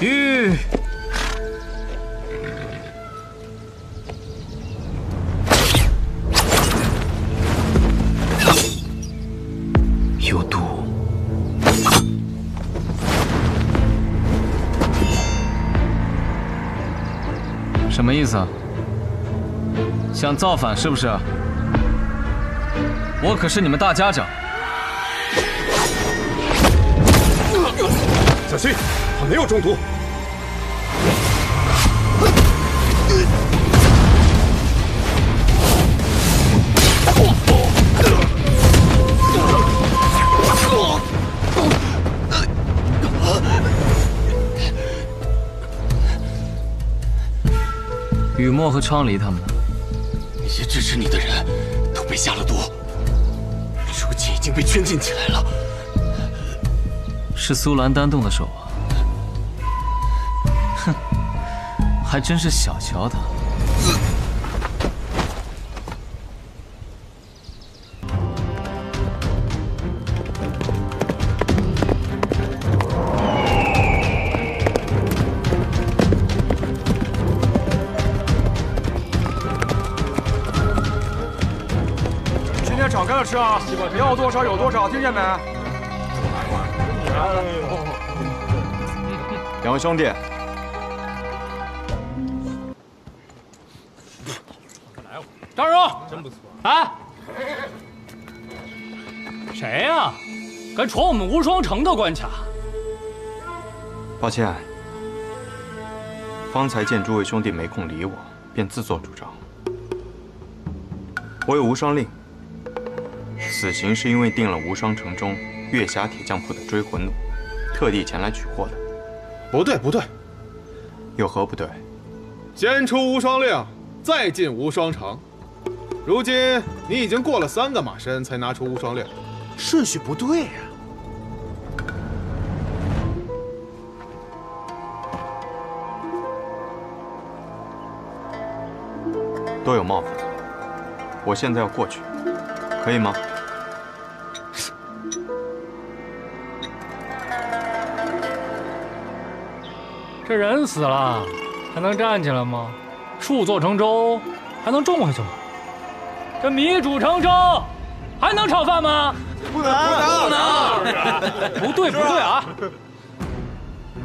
吁！有毒。什么意思啊？想造反是不是？我可是你们大家长。小心，他没有中毒。雨墨和昌黎他们呢？那些支持你的人都被下了毒，如今已经被圈禁起来了。是苏兰丹动的手啊！哼，还真是小瞧他。今天敞开了吃啊！要多少有多少，听见没？两位兄弟，张荣，真不错。哎，谁呀？敢闯我们无双城的关卡？抱歉，方才见诸位兄弟没空理我，便自作主张。我有无双令，此行是因为定了无双城中月霞铁匠铺的追魂弩，特地前来取货的。不对，不对，有何不对？先出无双令，再进无双城。如今你已经过了3个马身才拿出无双令，顺序不对呀。多有冒犯，我现在要过去，可以吗？这人死了，还能站起来吗？树做成粥，还能种回去吗？这米煮成粥，还能炒饭吗？不能，不对啊！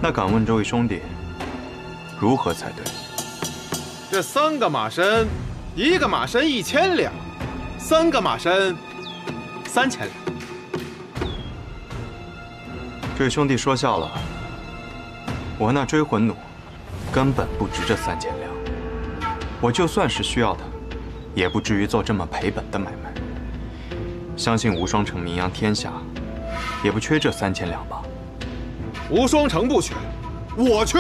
那敢问这位兄弟，如何才对？这3个马身，1个马身1000两，3个马身3000两。这位兄弟说笑了，我那追魂弩根本不值这3000两，我就算是需要它，也不至于做这么赔本的买卖。相信无双城名扬天下，也不缺这3000两吧？无双城不缺，我缺。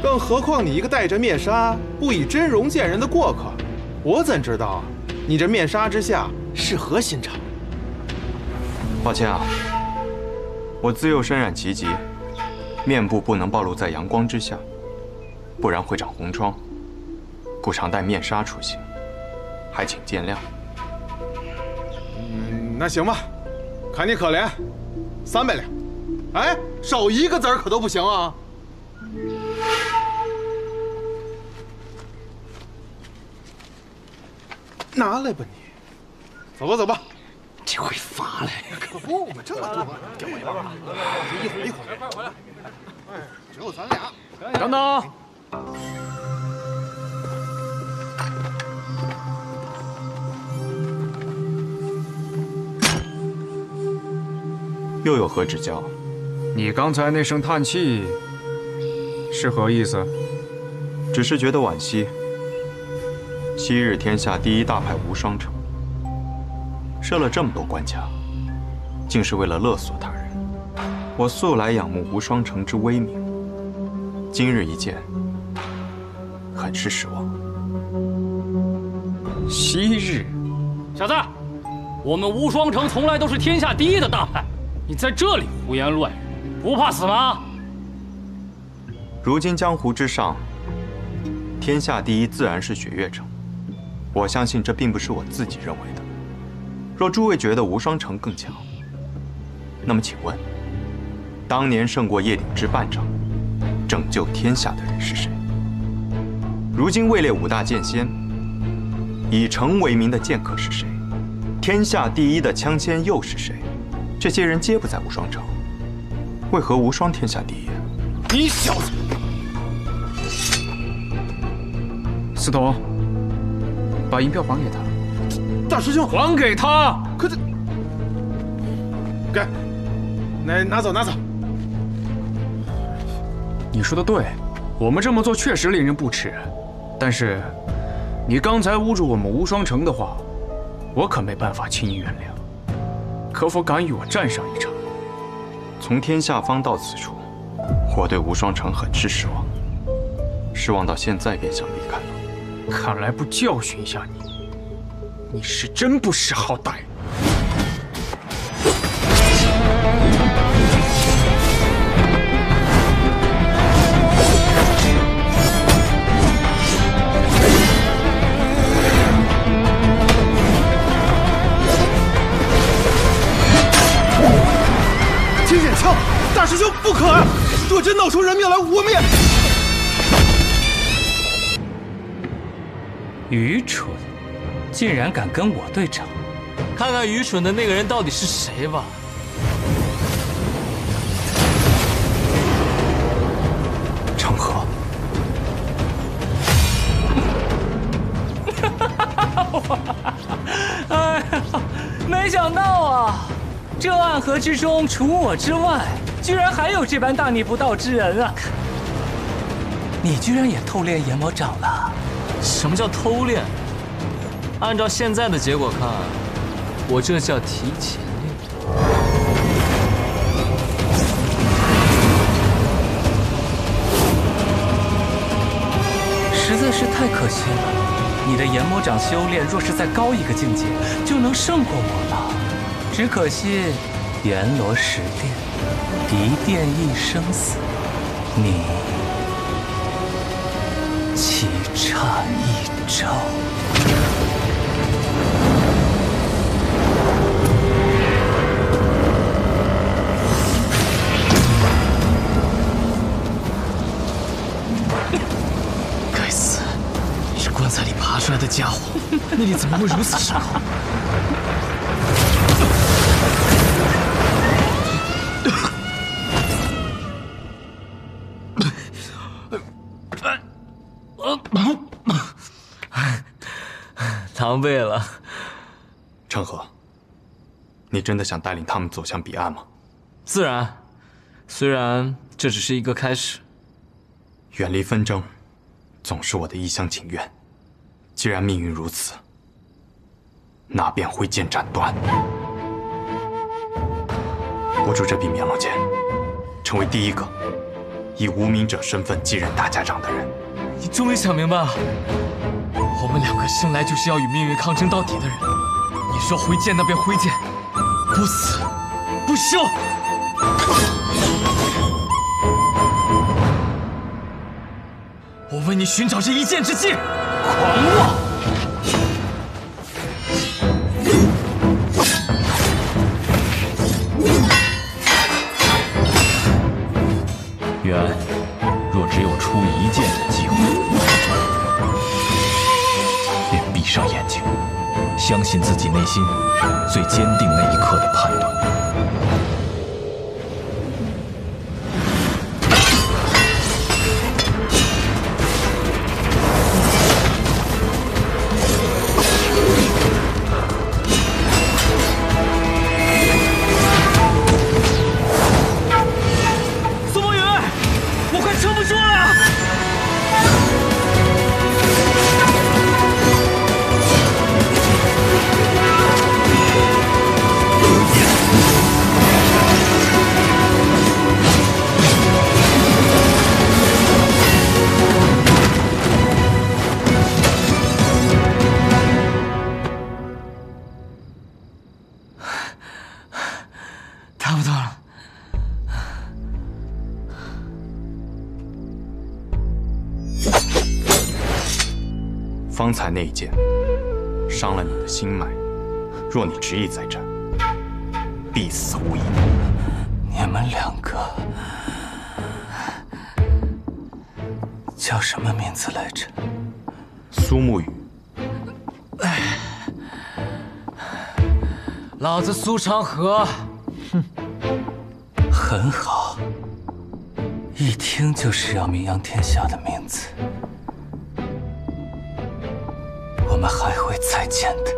更何况你一个戴着面纱、不以真容见人的过客，我怎知道你这面纱之下是何心肠？抱歉啊，我自幼身染奇疾，面部不能暴露在阳光之下，不然会长红疮，故常戴面纱出行，还请见谅。那行吧，看你可怜，300两。哎，少1个子儿可都不行啊！拿来吧你，走吧走吧。这回发了，可不嘛，这么多，掉一半吧，一会儿，快回来。哎，只有咱俩。等等。又有何指教？你刚才那声叹气是何意思？只是觉得惋惜。昔日天下第一大派无双城，设了这么多关卡，竟是为了勒索他人。我素来仰慕无双城之威名，今日一见，很是失望。昔日，小子，我们无双城从来都是天下第一的大派，你在这里胡言乱语，不怕死吗？如今江湖之上，天下第一自然是雪月城。我相信这并不是我自己认为的。若诸位觉得无双城更强，那么请问，当年胜过叶鼎之半掌，拯救天下的人是谁？如今位列5大剑仙，以诚为名的剑客是谁？天下第一的枪仙又是谁？这些人皆不在无双城，为何无双天下第一？你小子！司徒，把银票还给他。大师兄，还给他！可这，给，拿走拿走。你说的对，我们这么做确实令人不齿，但是你刚才侮辱我们无双城的话，我可没办法轻易原谅。可否敢与我战上一场？从天下方到此处，我对无双城很是失望，失望到现在便想离开了。看来不教训一下你，你是真不识好歹。金眼枪，大师兄不可啊！若真闹出人命来，我们也……愚蠢，竟然敢跟我对场！看看愚蠢的那个人到底是谁吧。成河，哎呀，没想到啊，这暗河之中除我之外，居然还有这般大逆不道之人啊！你居然也偷练炎魔掌了？什么叫偷练？按照现在的结果看，我这叫提前练。实在是太可惜了，你的炎魔掌修炼若是再高一个境界，就能胜过我了。只可惜阎罗十殿，一殿一生死，你棋差一招。该死！是棺材里爬出来的家伙，内力怎么会如此深厚？狼狈了。成河，你真的想带领他们走向彼岸吗？自然，虽然这只是一个开始。远离纷争，总是我的一厢情愿。既然命运如此，那便挥剑斩断。握住这柄绵龙剑，成为第一个以无名者身份继任大家长的人。你终于想明白了，我们两个生来就是要与命运抗争到底的人。你说挥剑，那便挥剑，不死不休。我为你寻找这一剑之计。狂妄！渊，若只有出一剑的机会，便闭上眼睛，相信自己内心最坚定那一刻的判断。差不多了。方才那一剑伤了你的心脉，若你执意再战，必死无疑。你们两个叫什么名字来着？苏沐雨。老子苏长河。很好，一听就是要名扬天下的名字。我们还会再见的。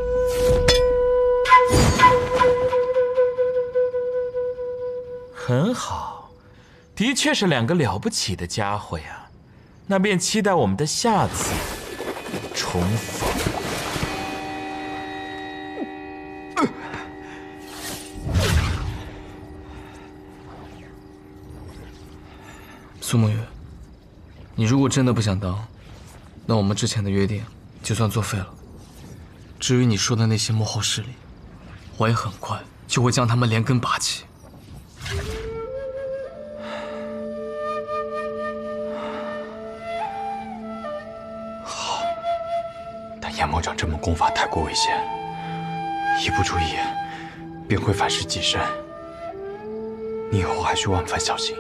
很好，的确是两个了不起的家伙呀。那便期待我们的下次重逢。苏沐雨，你如果真的不想当，那我们之前的约定就算作废了。至于你说的那些幕后势力，我也很快就会将他们连根拔起。好，但阎魔掌这门功法太过危险，一不注意便会反噬己身。你以后还需万分小心。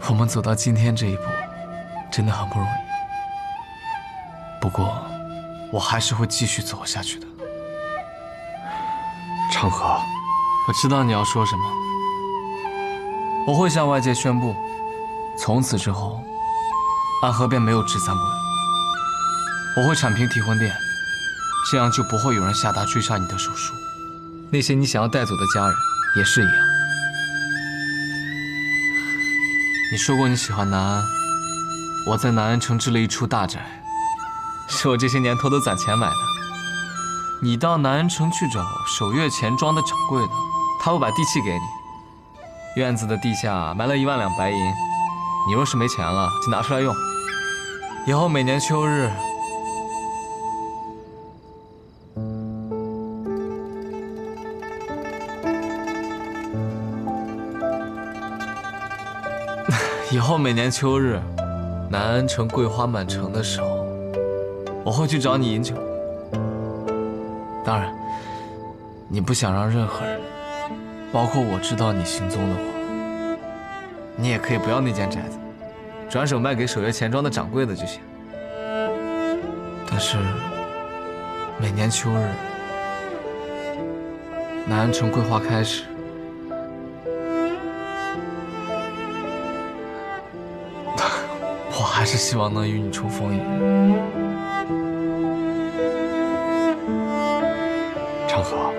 我们走到今天这一步，真的很不容易。不过，我还是会继续走下去的。长河，我知道你要说什么。我会向外界宣布，从此之后，暗河便没有执三鬼。我会铲平提魂殿，这样就不会有人下达追杀你的手术。那些你想要带走的家人也是一样。你说过你喜欢南安，我在南安城置了一处大宅，是我这些年偷偷攒钱买的。你到南安城去找守月钱庄的掌柜的，他会把地契给你。院子的地下埋了1万两白银，你若是没钱了，就拿出来用。以后每年秋日，南安城桂花满城的时候，我会去找你饮酒。当然，你不想让任何人，包括我知道你行踪的话，你也可以不要那间宅子，转手卖给守月钱庄的掌柜的就行。但是，每年秋日，南安城桂花开时，我还是希望能与你重逢一日。长河，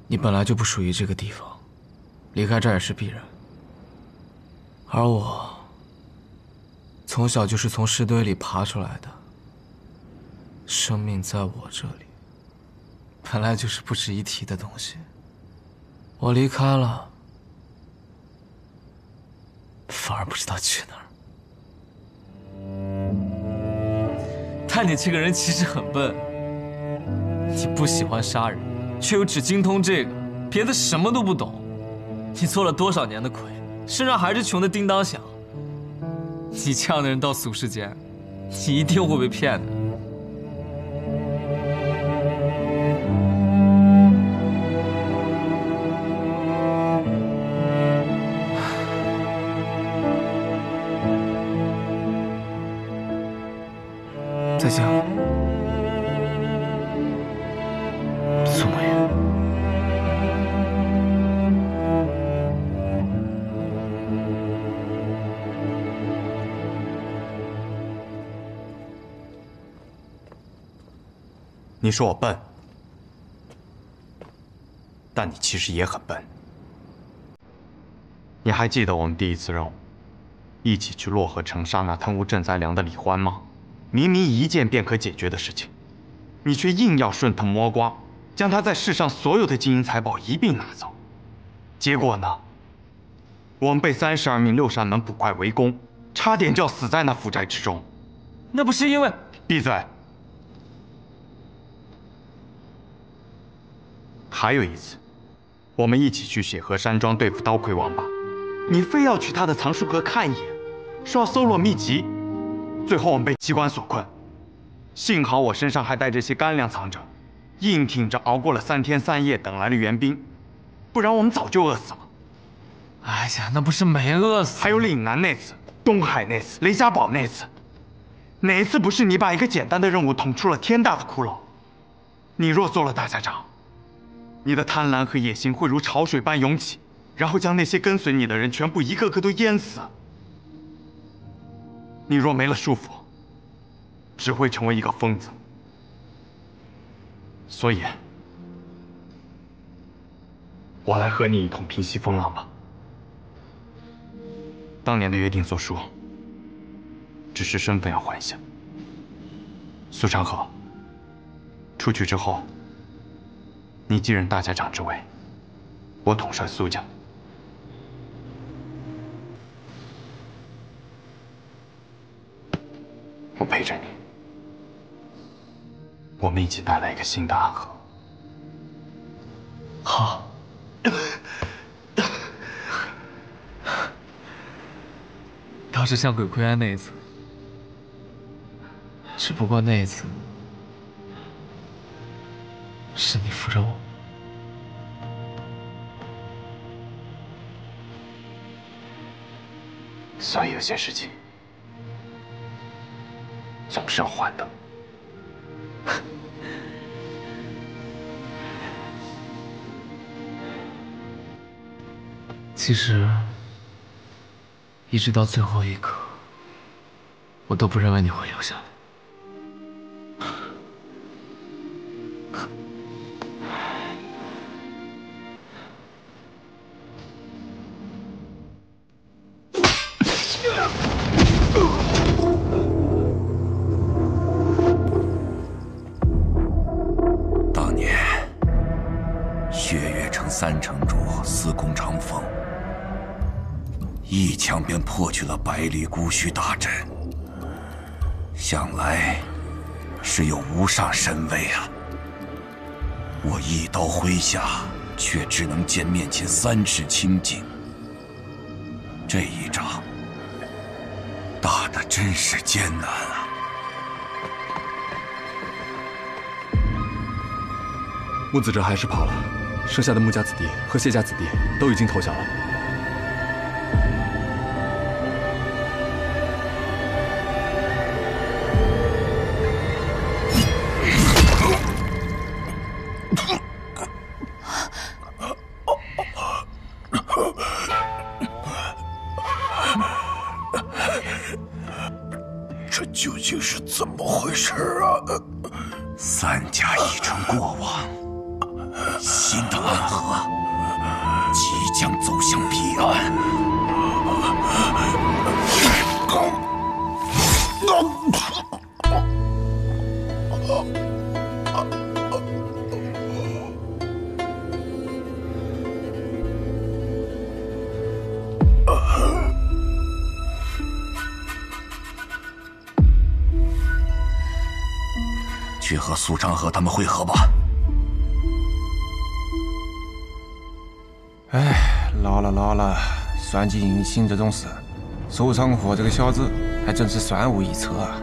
你本来就不属于这个地方，离开这儿也是必然。而我，从小就是从尸堆里爬出来的，生命在我这里，本来就是不值一提的东西。我离开了，反而不知道去哪儿。但你这个人其实很笨，你不喜欢杀人，却又只精通这个，别的什么都不懂。你做了多少年的鬼，身上还是穷得叮当响。你这样的人到俗世间，你一定会被骗的。再见了，苏沐雨。你说我笨，但你其实也很笨。你还记得我们第一次任务，一起去洛河城杀那贪污赈灾粮的李欢吗？明明一件便可解决的事情，你却硬要顺藤摸瓜，将他在世上所有的金银财宝一并拿走。结果呢？我们被32名六扇门捕快围攻，差点就要死在那府宅之中。那不是因为……闭嘴！还有一次，我们一起去雪河山庄对付刀魁王八，你非要去他的藏书阁看一眼，说要搜罗秘籍。最后我们被机关所困，幸好我身上还带着些干粮藏着，硬挺着熬过了3天3夜，等来了援兵，不然我们早就饿死了。哎呀，那不是没饿死，还有岭南那次，东海那次，雷家堡那次，哪一次不是你把一个简单的任务捅出了天大的窟窿？你若做了大家长，你的贪婪和野心会如潮水般涌起，然后将那些跟随你的人全部一个个都淹死。你若没了束缚，只会成为一个疯子。所以，我来和你一同平息风浪吧。当年的约定作书，只是身份要换一下。苏长河，出去之后，你继任大家长之位，我统帅苏家。我陪着你，我们一起带来一个新的安和。好。倒是像鬼窥案那一次，只不过那一次是你扶着我。所以有些事情总是要还的。其实，一直到最后一刻，我都不认为你会留下来。当年，血月城3城主司空长风一枪便破去了百里孤虚大阵，想来是有无上神威啊！我一刀挥下，却只能见面前3尺清净。这一仗打得真是艰难啊！木子哲还是跑了，剩下的穆家子弟和谢家子弟都已经投降了。这究竟是怎么回事啊？3家已成过往，新的安和即将走向彼岸。去和苏长河他们会合吧。哎，老了，算计人心这种事，苏长河这个小子还真是算无一策啊。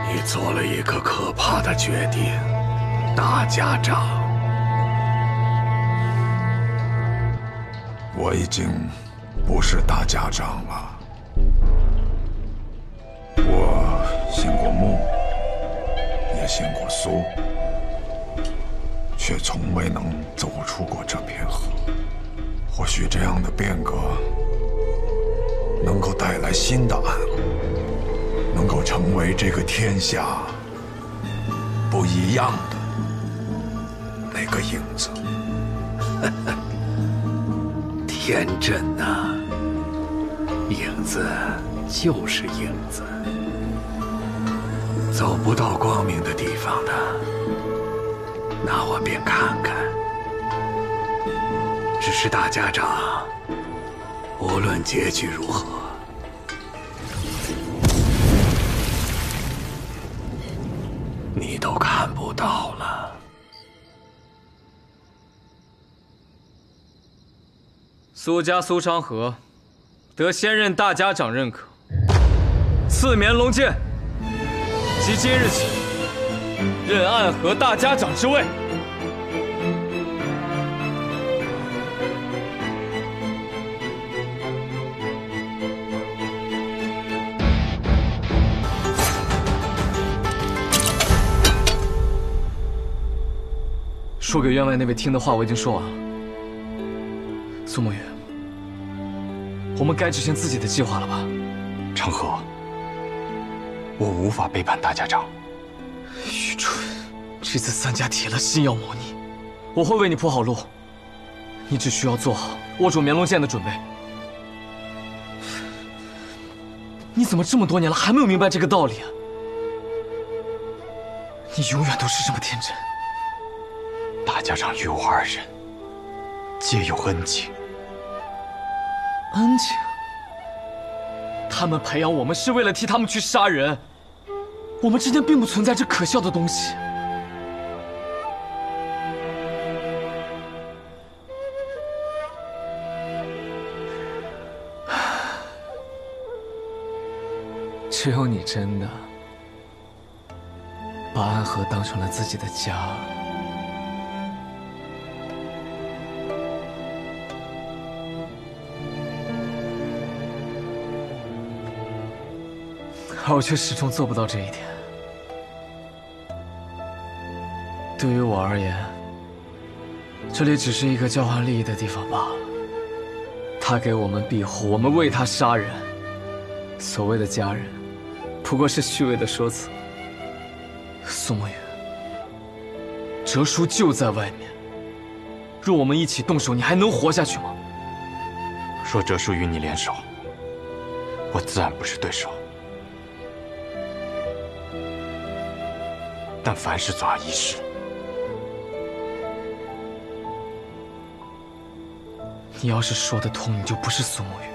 你做了一个可怕的决定，大家长。我已经不是大家长了。我姓过穆，也姓过苏，却从未能走出过这片河。或许这样的变革能够带来新的安和，能够成为这个天下不一样的那个影子。天真呐，影子就是影子，走不到光明的地方的，那我便看看。只是大家长，无论结局如何，你都看不到了。苏家苏昌河得先任大家长认可，赐绵龙剑，即今日起任暗河大家长之位。说给员外那位听的话我已经说完了。苏沐雨，我们该执行自己的计划了吧？长河，我无法背叛大家长。愚蠢！这次三家铁了心要谋你，我会为你铺好路，你只需要做好握住绵龙剑的准备。你怎么这么多年了还没有明白这个道理啊？你永远都是这么天真。大家长与我二人皆有恩情。恩情？他们培养我们是为了替他们去杀人，我们之间并不存在这可笑的东西。只有你真的把安河当成了自己的家。而我却始终做不到这一点。对于我而言，这里只是一个交换利益的地方罢了。他给我们庇护，我们为他杀人。所谓的家人，不过是虚伪的说辞。苏沐雨，哲叔就在外面，若我们一起动手，你还能活下去吗？若哲叔与你联手，我自然不是对手。但凡事总要一试。你要是说得通，你就不是苏沐雨。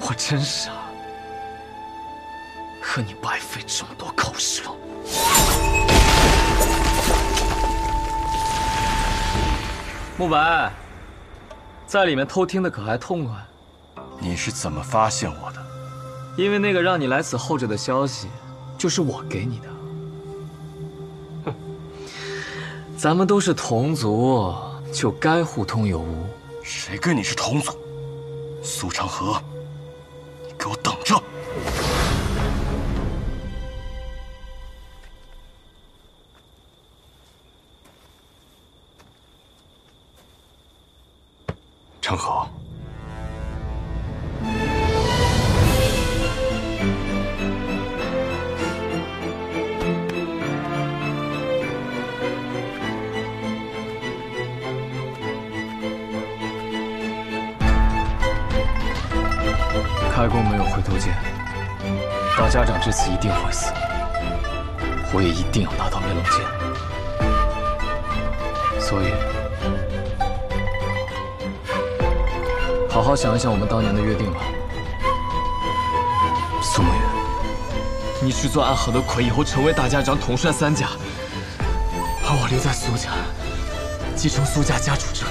我真傻，和你白费这么多口舌。慕白，在里面偷听的可还痛快？你是怎么发现我的？因为那个让你来此候着的消息，就是我给你的。哼，咱们都是同族，就该互通有无。谁跟你是同族？苏长河，你给我等着！长河，开弓没有回头箭，大家长这次一定会死，我也一定要拿到灭龙剑。所以，好好想一想我们当年的约定吧。苏沐雨，你去做暗河的魁，以后成为大家长，统帅三家，而我留在苏家，继承苏家家主之位。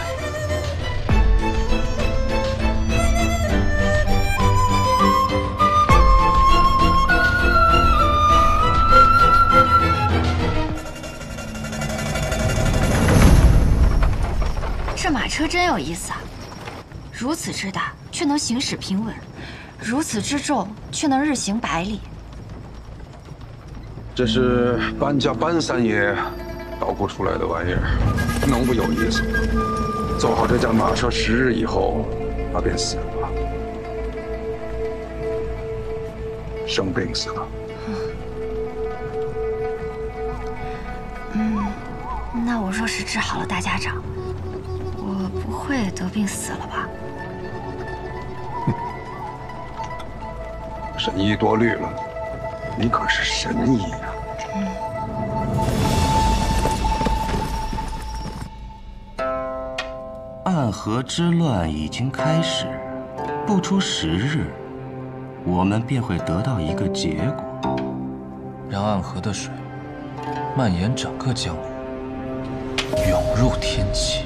这马车真有意思啊！如此之大，却能行驶平稳；如此之重，却能日行百里。这是搬家搬三爷捣鼓出来的玩意儿，能不有意思吗？走好这架马车10日以后，他便死了，生病死了。那我若是治好了大家长，我不会得病死了吧？神医多虑了，你可是神医呀！暗河之乱已经开始，不出10日，我们便会得到一个结果，让暗河的水蔓延整个江湖，涌入天启。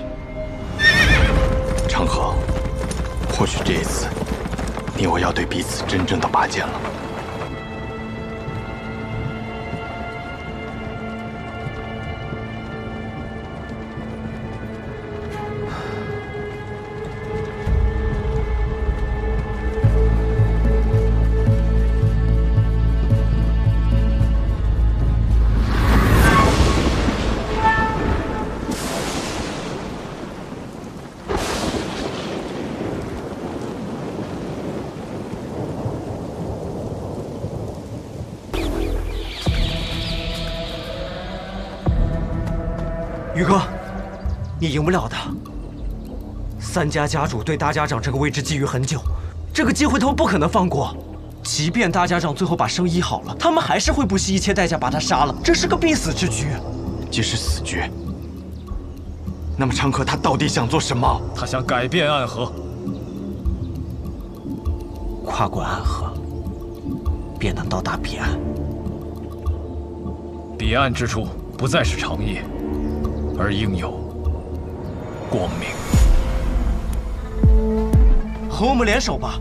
长河，或许这一次，你我要对彼此真正的拔剑了。宇哥，你赢不了的。三家家主对大家长这个位置觊觎很久，这个机会他们不可能放过。即便大家长最后把生医好了，他们还是会不惜一切代价把他杀了。这是个必死之局。即使死局，那么长河他到底想做什么？他想改变暗河，跨过暗河，便能到达彼岸。彼岸之处不再是长夜，而应有光明。和我们联手吧。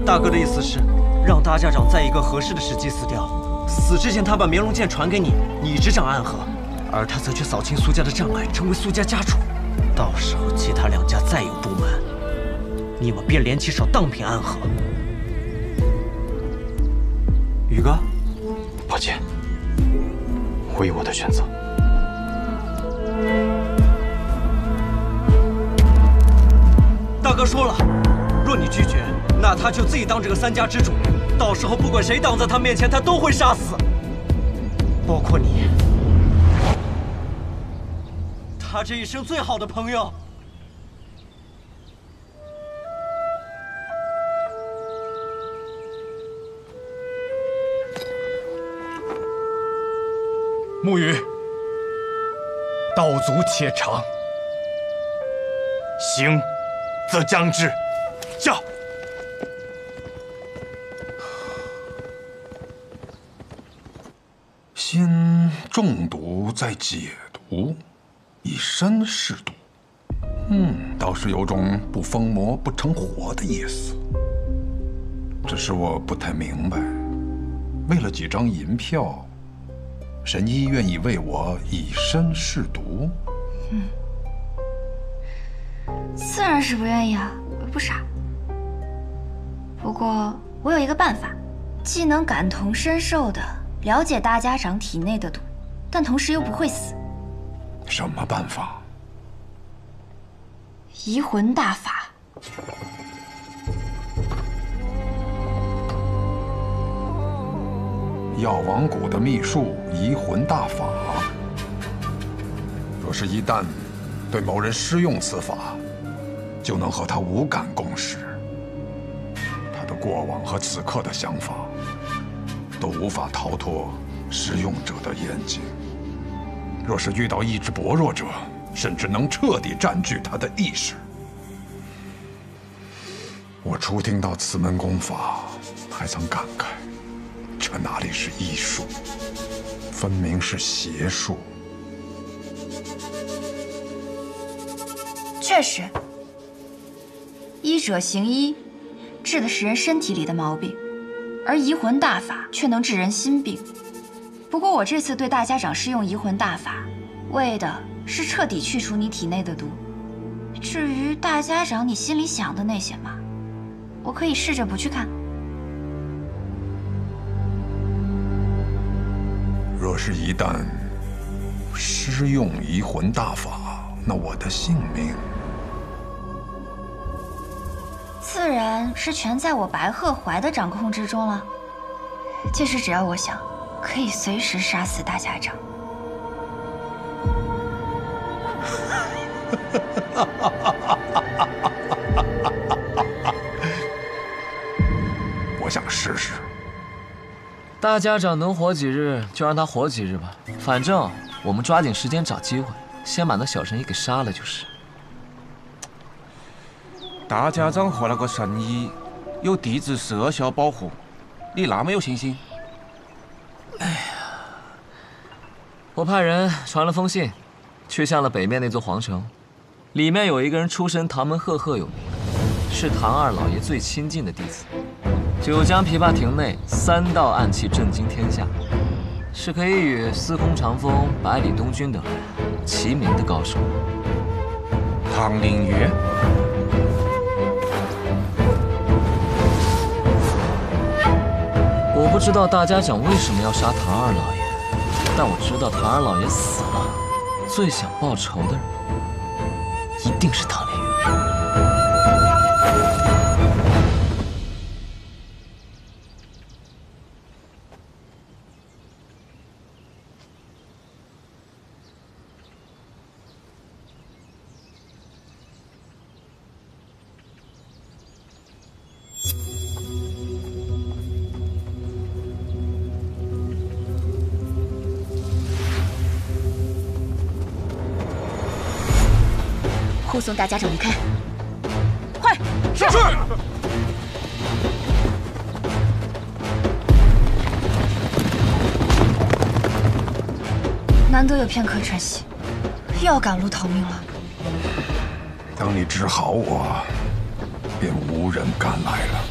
大哥的意思是，让大家长在一个合适的时机死掉。死之前，他把绵龙剑传给你，你执掌暗河，而他则去扫清苏家的障碍，成为苏家家主。到时候其他两家再有不满，你们便联起手荡平暗河。宇哥，抱歉，我有我的选择。大哥说了，若你拒绝，那他就自己当这个三家之主。到时候不管谁挡在他面前，他都会杀死，包括你，他这一生最好的朋友。木雨，道阻且长，行则将之。驾！先中毒，再解毒，以身试毒。倒是有种不疯魔不成活的意思。只是我不太明白，为了几张银票，神医愿意为我以身试毒？自然是不愿意啊，我又不傻。不过我有一个办法，既能感同身受的了解大家长体内的毒，但同时又不会死。什么办法？移魂大法。药王谷的秘术移魂大法，若是一旦对某人施用此法，就能和他无感共识。他的过往和此刻的想法，都无法逃脱施用者的眼睛。若是遇到意志薄弱者，甚至能彻底占据他的意识。我初听到此门功法，还曾感慨，这哪里是医术，分明是邪术。确实，医者行医，治的是人身体里的毛病，而移魂大法却能治人心病。不过我这次对大家长施用移魂大法，为的是彻底去除你体内的毒。至于大家长你心里想的那些嘛，我可以试着不去看。若是一旦施用移魂大法，那我的性命自然是全在我白鹤怀的掌控之中了。届时只要我想，可以随时杀死大家长。我想试试。大家长能活几日就让他活几日吧，反正我们抓紧时间找机会，先把那小神医给杀了就是。大家长和那个神医有地质摄效保护，你那么有信心？哎呀，我派人传了封信，去向了北面那座皇城，里面有一个人出身唐门赫赫有名，是唐二老爷最亲近的弟子。九江琵琶亭内3道暗器震惊天下，是可以与司空长风、百里东君等人齐名的高手。唐灵月。 我不知道大家长为什么要杀唐二老爷，但我知道唐二老爷死了，最想报仇的人一定是唐灵月。护送大家长离开，快！是。难得有片刻喘息，又要赶路逃命了。等你治好我，便无人敢来了。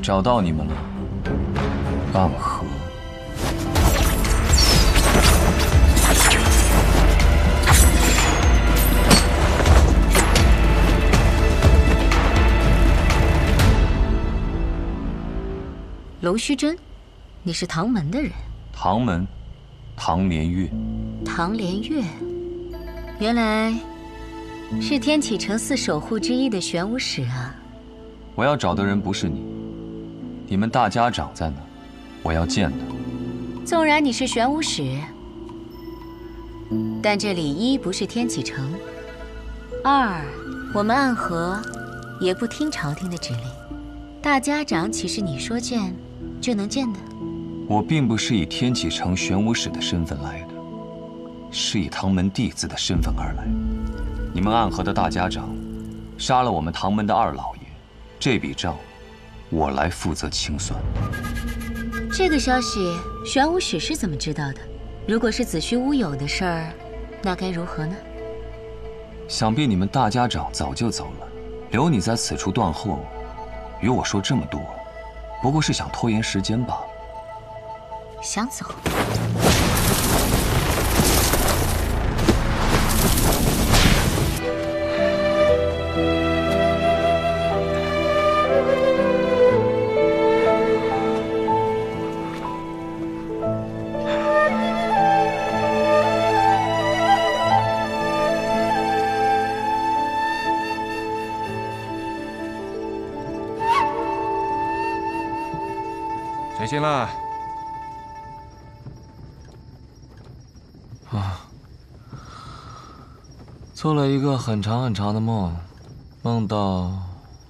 找到你们了，暗河。龙须真，你是唐门的人？唐门，唐连月。唐连月，原来是天启城4守护之一的玄武使啊！我要找的人不是你。 你们大家长在哪？我要见他。纵然你是玄武使，但这里一不是天启城，二我们暗河也不听朝廷的指令。大家长岂是你说见就能见的？我并不是以天启城玄武使的身份来的，是以唐门弟子的身份而来。你们暗河的大家长杀了我们唐门的二老爷，这笔账。 我来负责清算。这个消息，玄武使是怎么知道的？如果是子虚乌有的事儿，那该如何呢？想必你们大家长早就走了，留你在此处断后，与我说这么多，不过是想拖延时间罢了。想走？谁先了？啊，做了一个很长很长的梦，梦到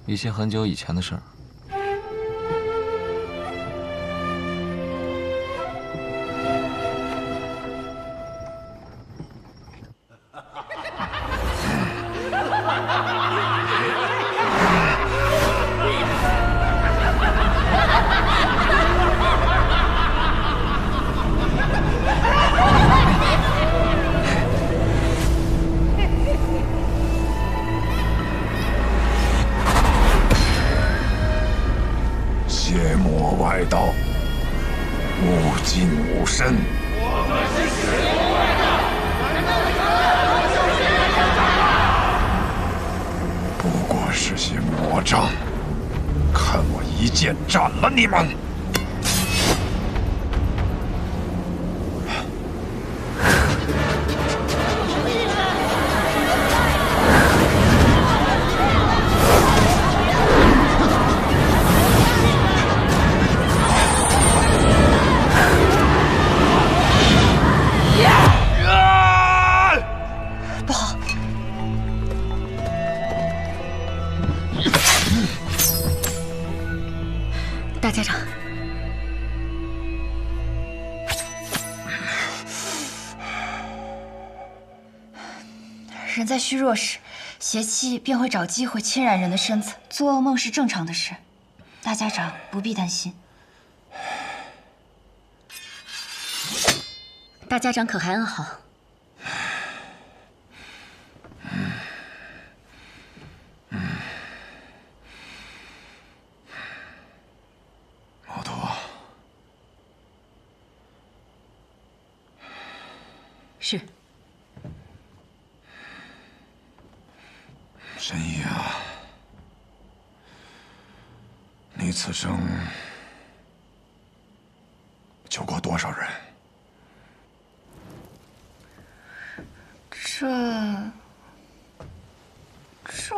一些很久以前的事儿。邪魔外道，无尽无身。不过是些魔障，看我一剑斩了你们！大家长，人在虚弱时，邪气便会找机会侵染人的身子。做噩梦是正常的事，大家长不必担心。大家长可还安好？毛头，是。神医啊，你此生救过多少人？这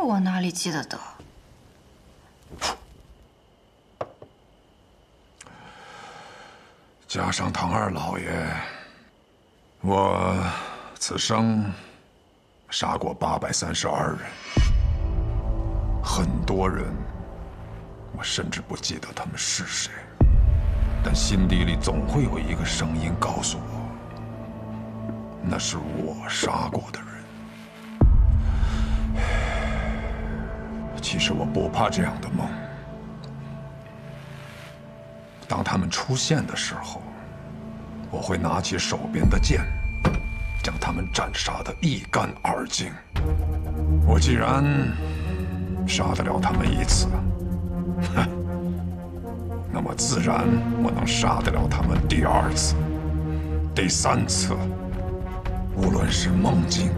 我哪里记得得？加上唐二老爷，我此生杀过832人，很多人，我甚至不记得他们是谁，但心底里总会有一个声音告诉我，那是我杀过的人。其实我不怕这样的梦。当他们出现的时候，我会拿起手边的剑，将他们斩杀得一干二净。我既然杀得了他们一次，那么自然我能杀得了他们第2次、第3次。无论是梦境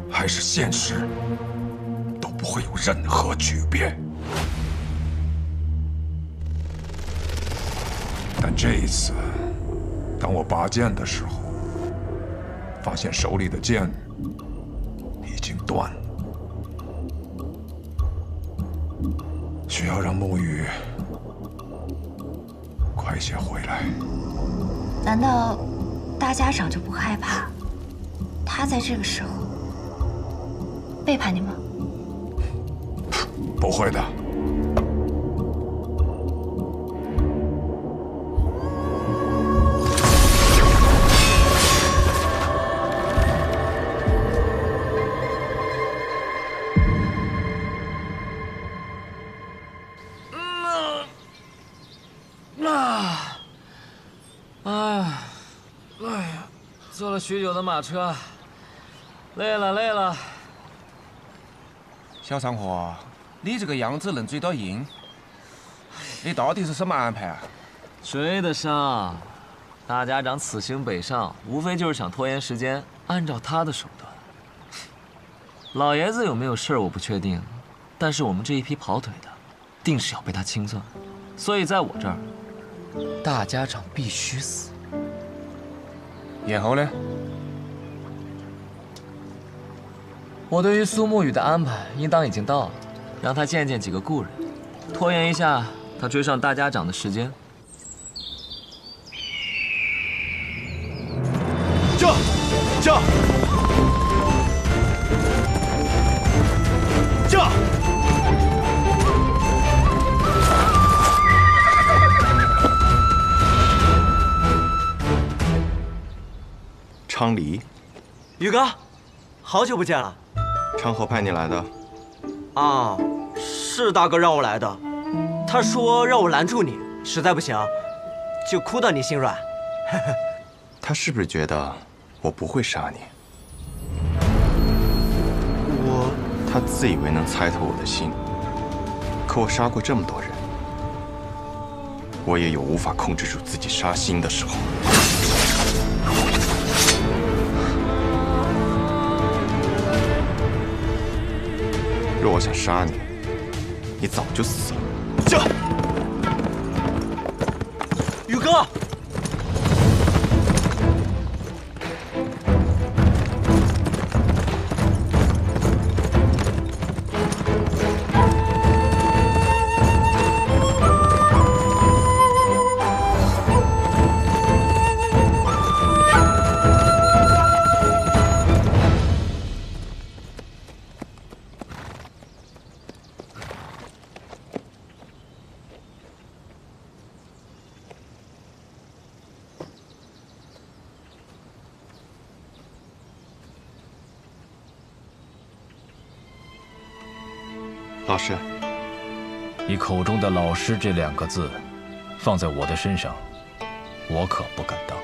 还是现实，都不会有任何区别。但这一次，当我拔剑的时候，发现手里的剑已经断了，需要让沐雨快些回来。难道大家长就不害怕他在这个时候背叛你吗？不会的。坐了许久的马车，累了。小长河，你这个样子能追到鹰，你到底是什么安排啊？追得上，大家长此行北上，无非就是想拖延时间，按照他的手段。老爷子有没有事儿我不确定，但是我们这一批跑腿的，定是要被他清算。所以在我这儿，大家长必须死。然后呢？我对于苏沐雨的安排，应当已经到了，让他见见几个故人，拖延一下他追上大家长的时间。驾！昌黎，宇哥，好久不见了。昌河派你来的？啊，是大哥让我来的。他说让我拦住你，实在不行，就哭到你心软。他是不是觉得我不会杀你？他自以为能猜透我的心，可我杀过这么多人，我也有无法控制住自己杀心的时候。若我想杀你，你早就死了。这，宇哥。老师，你口中的老师这2个字，放在我的身上，我可不敢当。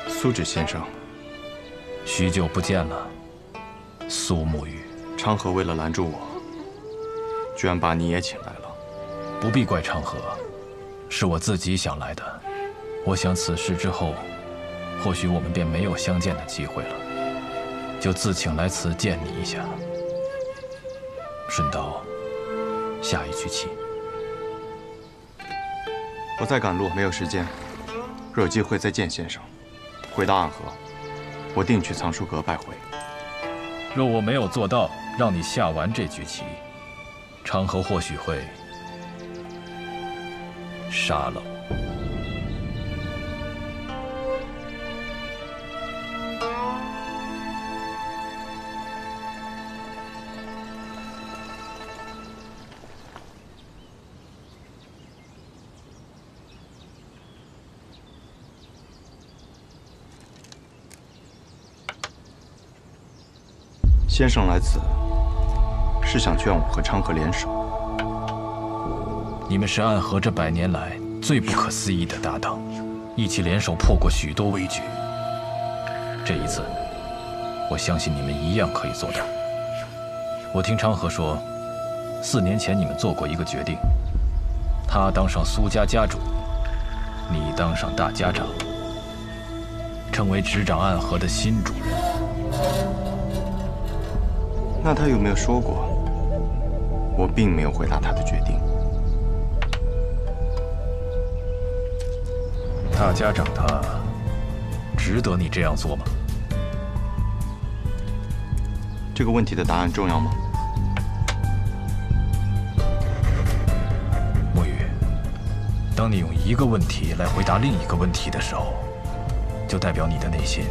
苏轼先生，许久不见了，苏沐雨。昌河为了拦住我，居然把你也请来了。不必怪昌河，是我自己想来的。我想此事之后，或许我们便没有相见的机会了，就自请来此见你一下，顺道下一局棋。我在赶路，没有时间。若有机会再见先生。回到暗河，我定去藏书阁拜会。若我没有做到让你下完这局棋，昌河或许会杀了我。先生来此，是想劝我和昌河联手。你们是暗河这100年来最不可思议的搭档，一起联手破过许多危局。这一次，我相信你们一样可以做到。我听昌河说，4年前你们做过一个决定，他当上苏家家主，你当上大家长，成为执掌暗河的新主人。那他有没有说过？我并没有回答他的决定。大家长他值得你这样做吗？这个问题的答案重要吗？沐雨，当你用一个问题来回答另一个问题的时候，就代表你的内心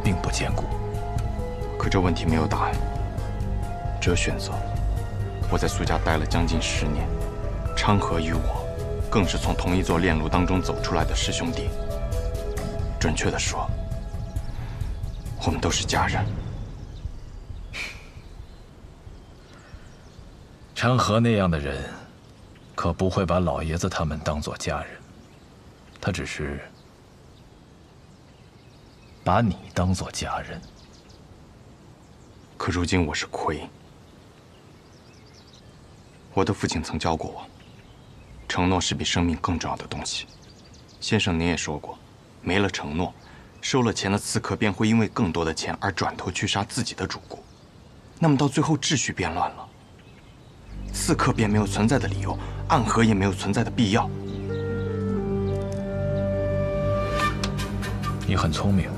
并不坚固。可这问题没有答案，只有选择。我在苏家待了将近10年，昌河与我更是从同一座炼炉当中走出来的师兄弟。准确地说，我们都是家人。昌河那样的人，可不会把老爷子他们当作家人，他只是把你当作家人。可如今我是魁。我的父亲曾教过我，承诺是比生命更重要的东西。先生您也说过，没了承诺，收了钱的刺客便会因为更多的钱而转头去杀自己的主顾，那么到最后秩序变乱了，刺客便没有存在的理由，暗河也没有存在的必要。你很聪明，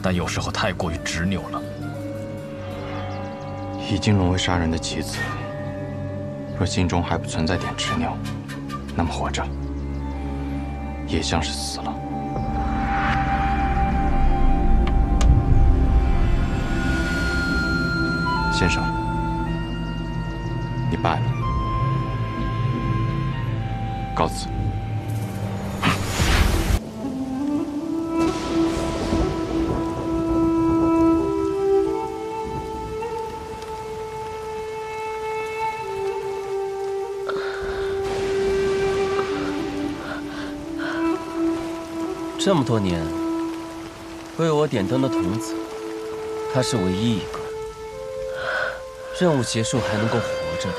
但有时候太过于执拗了。已经沦为杀人的棋子，若心中还不存在点执拗，那么活着也像是死了。先生，你败了，告辞。这么多年为我点灯的童子，他是唯一一个任务结束还能够活着的。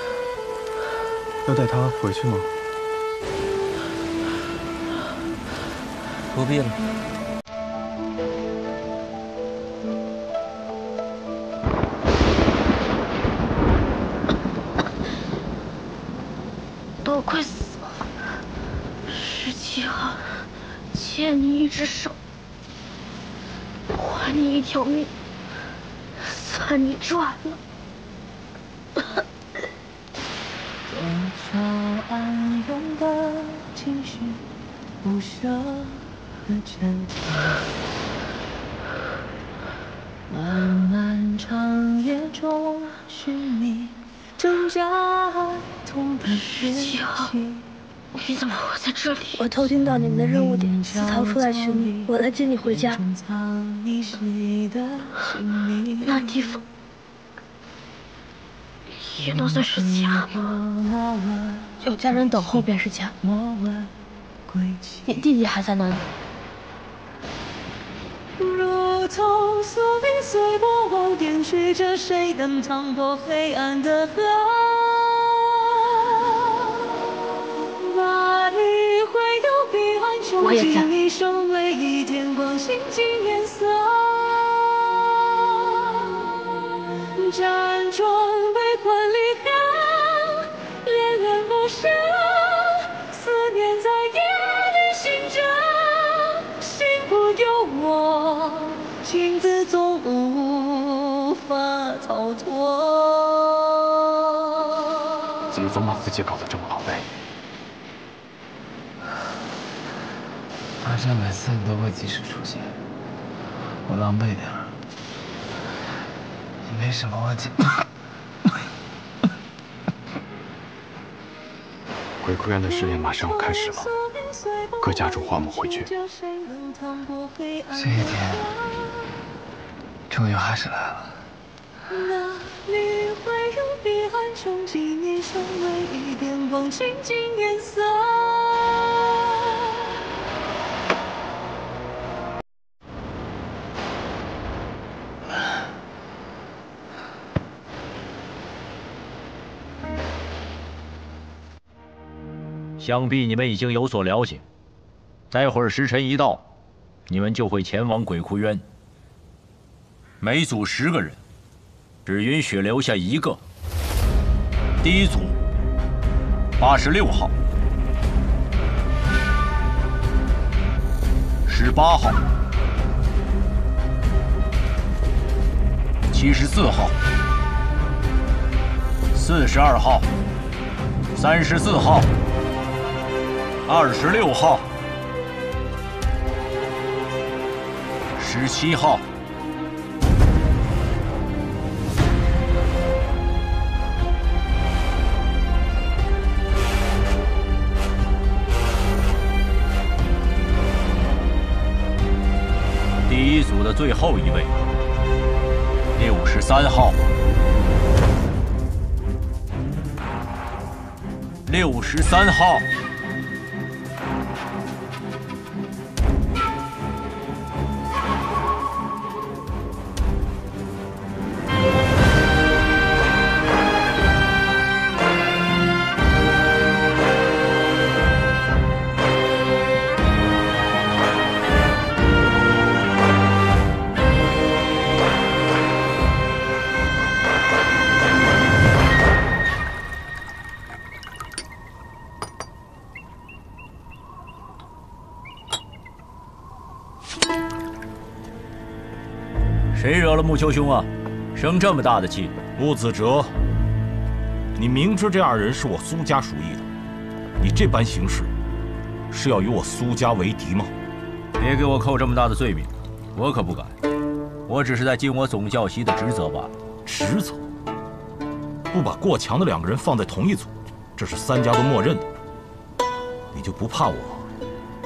要带他回去吗？不必了。都快死了！17号。欠你一只手，还你一条命，算你赚了。多少暗涌的情绪，不舍的挣扎，漫漫长夜中寻觅挣扎痛的憋气。你怎么会在这里？我偷听到你们的任务点，私逃出来寻你。我来接你回家。那地方运动算是假吗？有家人等候便是假。你弟弟还在哪里？如同宿命随波往，点缀着谁能趟过黑暗的河？哪里会有彼岸穷尽一生唯一点光，心尽颜色。辗转悲欢离合，恋恋不舍，思念在夜里醒着，心不由我，情字总无法逃脱。怎么总把自己搞得这么狼狈？阿山每次都会及时出现，我狼狈点儿，也没什么问题。鬼哭院的试验马上要开始了，各家主唤我们回去。这一天终于还是来了。哪里会有彼岸穷尽一生唯一点光，倾尽颜色。想必你们已经有所了解，待会儿时辰一到，你们就会前往鬼窟渊。每组10个人，只允许留下1个。第一组86号、18号、74号、42号、34号、26号、17号、第一组的最后一位，63号、63号。谁惹了木秋兄啊？生这么大的气！穆子哲，你明知这2人是我苏家属意的，你这般行事，是要与我苏家为敌吗？别给我扣这么大的罪名，我可不敢。我只是在尽我总教习的职责罢了。职责？不把过强的2个人放在同一组，这是3家都默认的。你就不怕我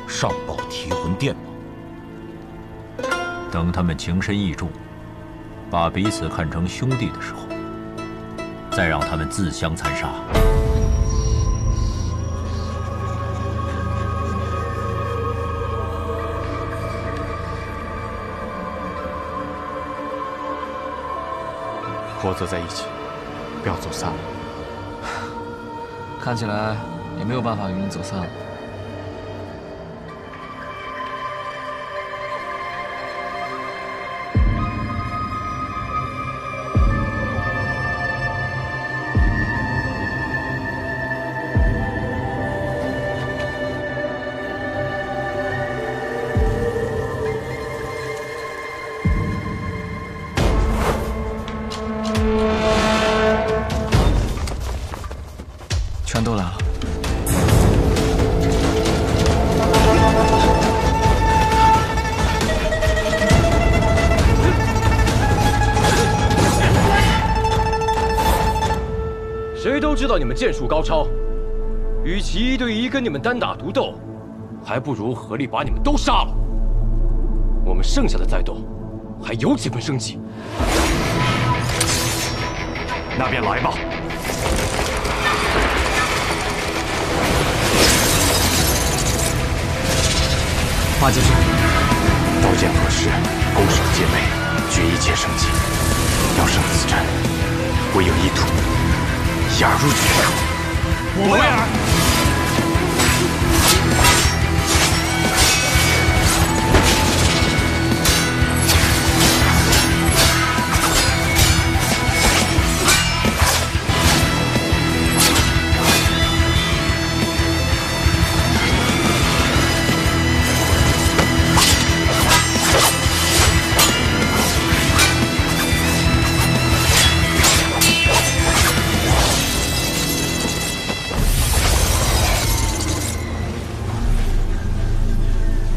上报提魂殿吗？等他们情深意重，把彼此看成兄弟的时候，再让他们自相残杀。合作在一起，不要走散了。看起来也没有办法与你走散了。全都来了。谁都知道你们剑术高超，与其1对1跟你们单打独斗，还不如合力把你们都杀了。我们剩下的再斗，还有几分生机。那便来吧。八戒阵，刀剑合十，攻守皆备，决一切生机。要胜此战，唯有一途，一儿入局。我为儿。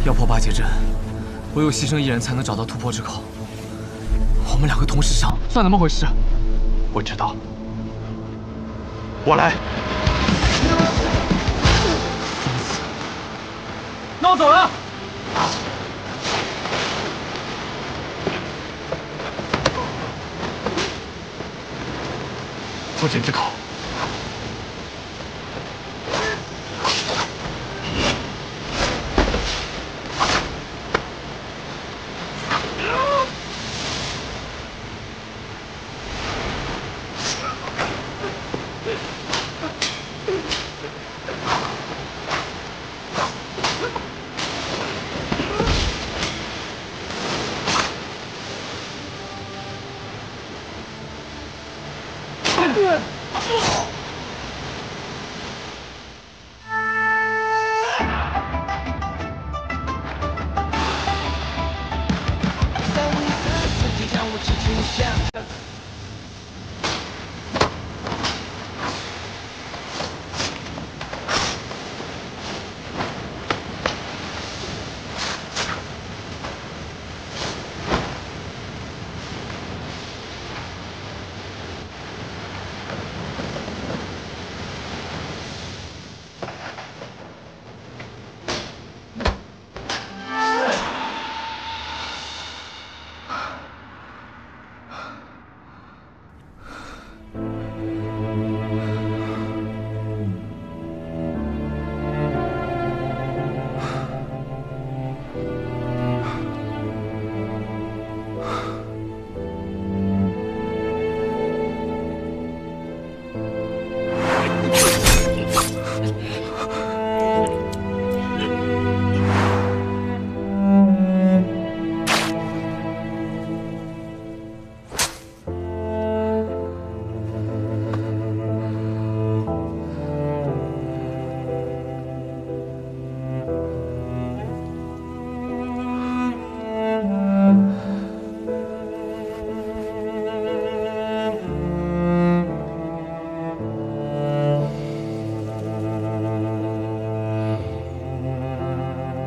要破八戒阵，唯有牺牲一人才能找到突破之口。我们两个同时上，算怎么回事？我知道，我来。那我走了。破茧之口。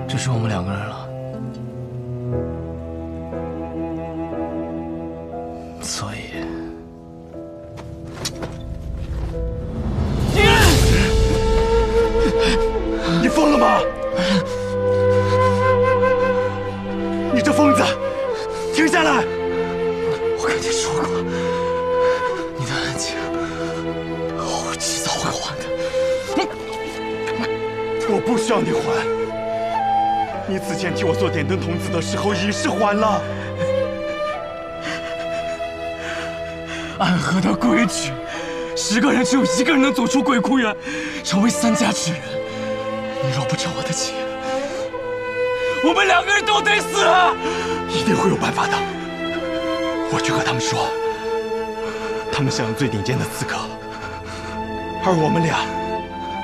只剩我们两个人了，所以，你疯了吗？你这疯子，停下来！我跟你说过，你的恩情，我迟早会还的。我不需要你还。 你此前替我做点灯童子的时候，已是还了。暗河的规矩，10个人只有1个人能走出鬼窟园，成为3家之人。你若不成我的情，我们2个人都得死。一定会有办法的。我去和他们说，他们享有最顶尖的资格，而我们俩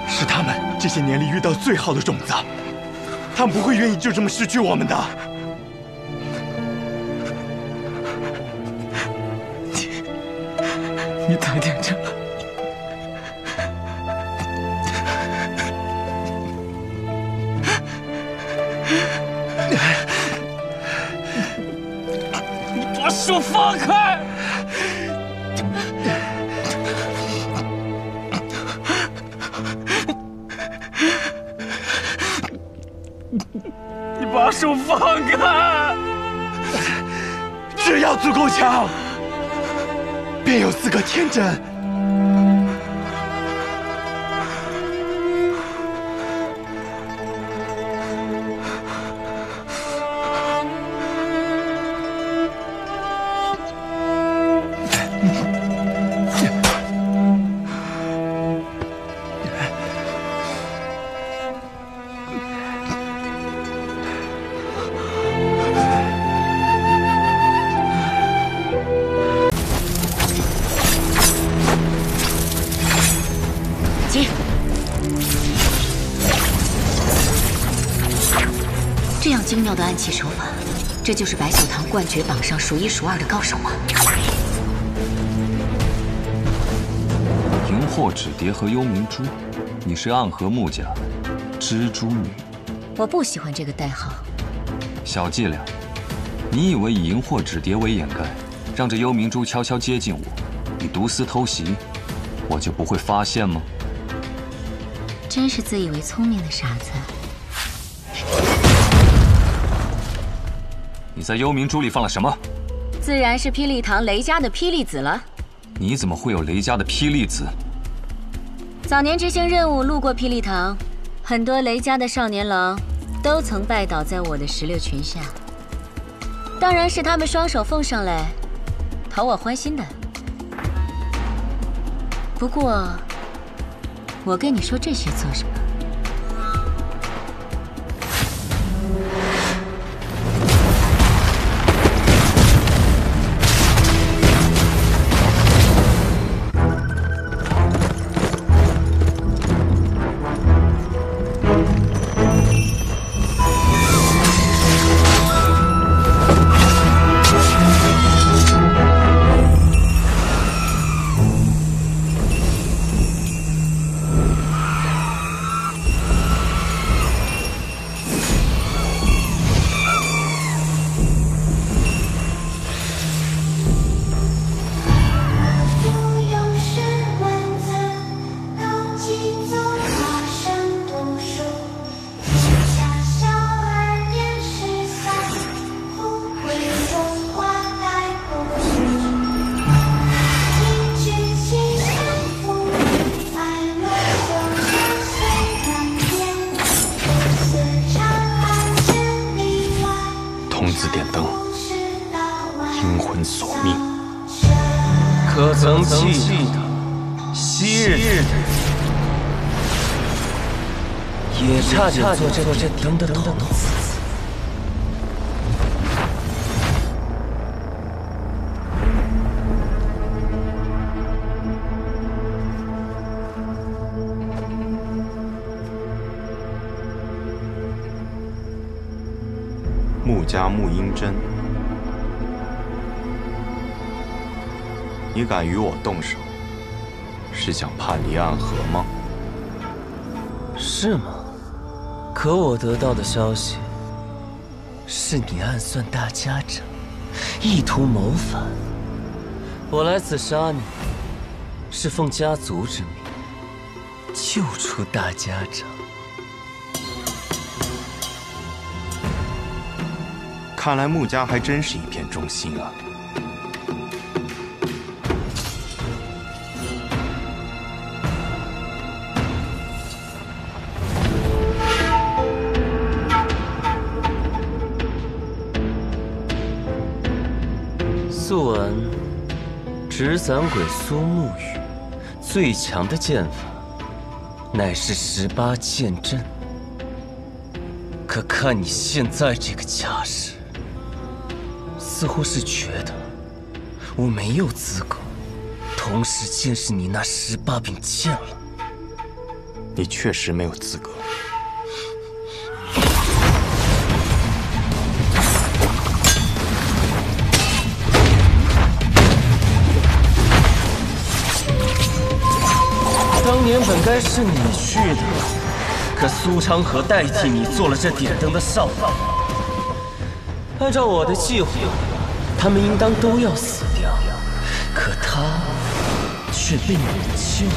是他们这些年里遇到最好的种子。 他们不会愿意就这么失去我们的。你太天真了。你把手放开！你把手放开！只要足够强，便有资格天真。这样精妙的暗器手法，这就是白小堂冠绝榜上数一数二的高手吗？荧惑纸蝶和幽冥珠，你是暗河木家蜘蛛女。我不喜欢这个代号。小伎俩，你以为以荧惑纸蝶为掩盖，让这幽冥珠悄悄接近我，你毒丝偷袭，我就不会发现吗？真是自以为聪明的傻子。你在幽冥珠里放了什么？自然是霹雳堂雷家的霹雳子了。你怎么会有雷家的霹雳子？早年执行任务路过霹雳堂，很多雷家的少年郎都曾拜倒在我的石榴裙下。当然是他们双手奉上来，讨我欢心的。不过，我跟你说这些做什么？可曾记得昔日也差点做这灯的筒子。穆家穆英真，你敢与我动手，是想叛离暗河吗？是吗？可我得到的消息是你暗算大家长，意图谋反。我来此杀你，是奉家族之命，救出大家长。看来穆家还真是一片忠心啊。素闻纸伞鬼苏沐雨最强的剑法乃是18剑阵，可看你现在这个架势，似乎是觉得我没有资格同时见识你那18柄剑了。你确实没有资格。当年本该是你去的，可苏昌河代替你做了这点灯的少爷。按照我的计划，他们应当都要死掉，可他却被你救了。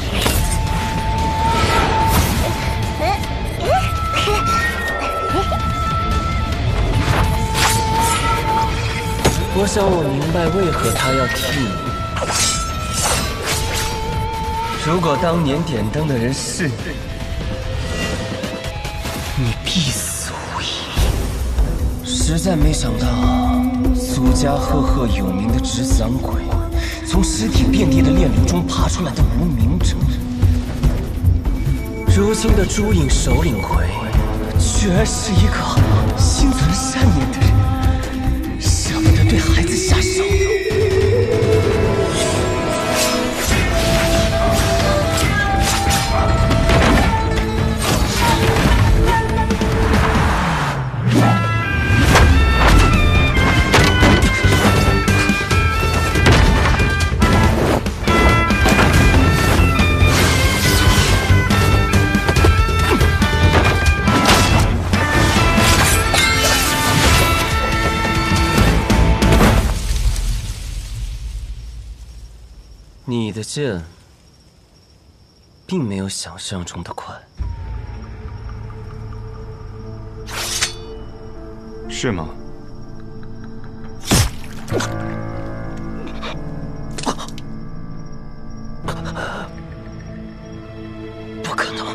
我想我明白为何他要替你。如果当年点灯的人是你，你必死无疑。实在没想到，苏家赫赫有名的纸伞鬼，从尸体遍地的炼炉中爬出来的无名者，如今的朱影首领回，居然是一个心存善念的人，舍不得对孩子下手。你的剑并没有想象中的快。是吗？不可能！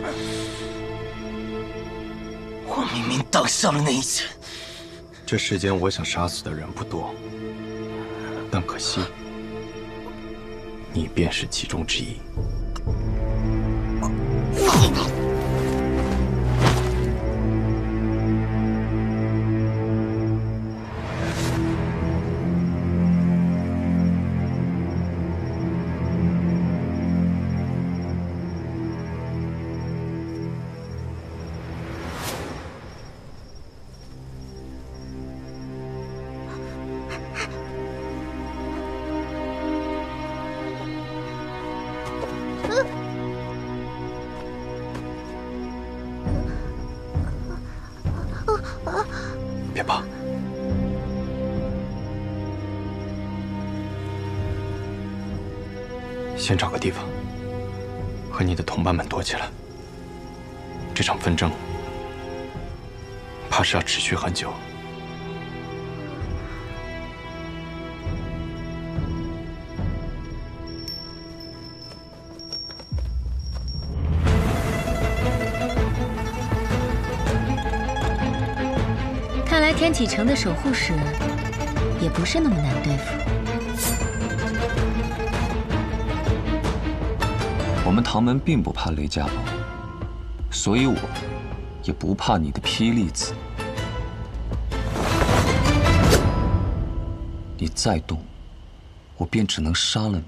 我明明挡下了那一剑。这世间我想杀死的人不多，但可惜，你便是其中之一。别怕，先找个地方和你的同伴们躲起来。这场纷争怕是要持续很久。看来天启城的守护使也不是那么难对付。我们唐门并不怕雷家堡，所以我也不怕你的霹雳子。你再动，我便只能杀了你。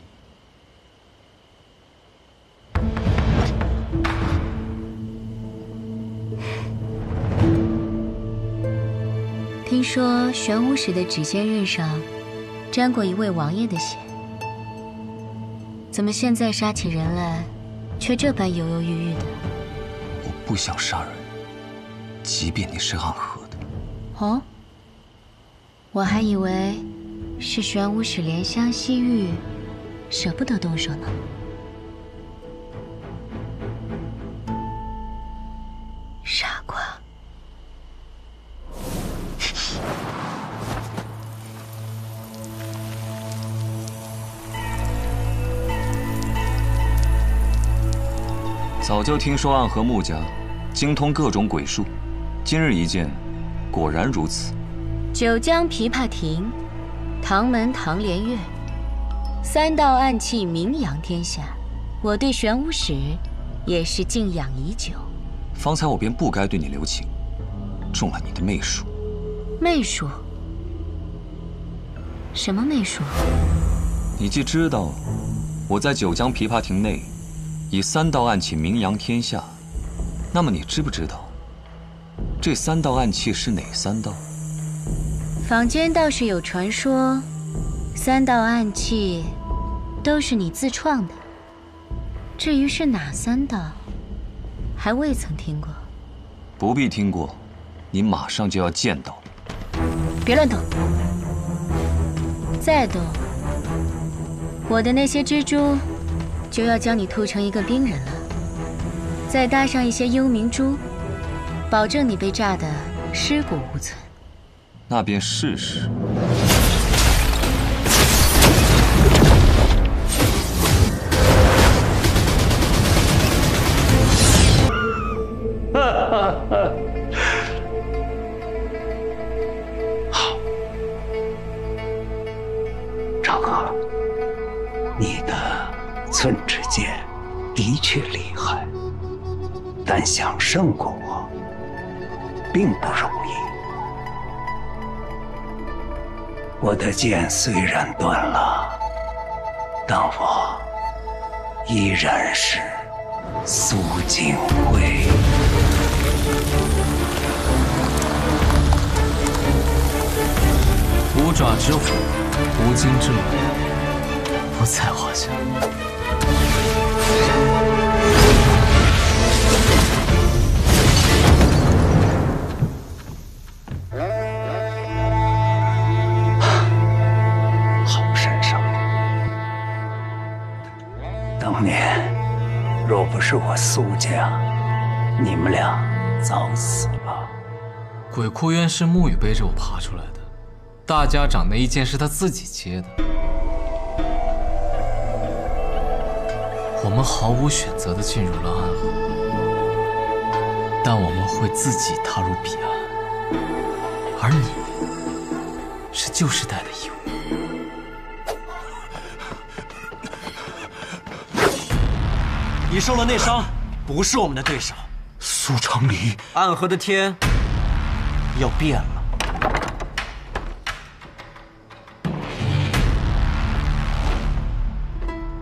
听说玄武使的指尖刃上沾过一位王爷的血，怎么现在杀起人来，却这般犹犹豫豫的？我不想杀人，即便你是暗河的。哦，我还以为是玄武使怜香惜玉，舍不得动手呢。傻瓜。早就听说暗河穆家精通各种鬼术，今日一见，果然如此。九江琵琶亭，唐门唐连月，三道暗器名扬天下，我对玄武使也是敬仰已久。方才我便不该对你留情，中了你的媚术。媚术？什么媚术？你既知道我在九江琵琶亭内以三道暗器名扬天下，那么你知不知道这三道暗器是哪三道？坊间倒是有传说，三道暗器都是你自创的。至于是哪三道，还未曾听过。不必听过，你马上就要见到。别乱动！再动，我的那些蜘蛛就要将你吐成一个冰人了。再搭上一些幽冥珠，保证你被炸得尸骨无存。那便试试。好，赵哥，你的寸之剑的确厉害，但想胜过我并不容易。我的剑虽然断了，但我依然是苏景辉。五爪之虎，无尽之龙，不在话下。好身手！是我苏家，你们俩早死了。鬼哭渊是沐雨背着我爬出来的，大家长那一剑是他自己接的。我们毫无选择地进入了暗河，但我们会自己踏入彼岸，而你是旧时代的义务。你受了内伤，不是我们的对手。苏长礼，暗河的天要变了。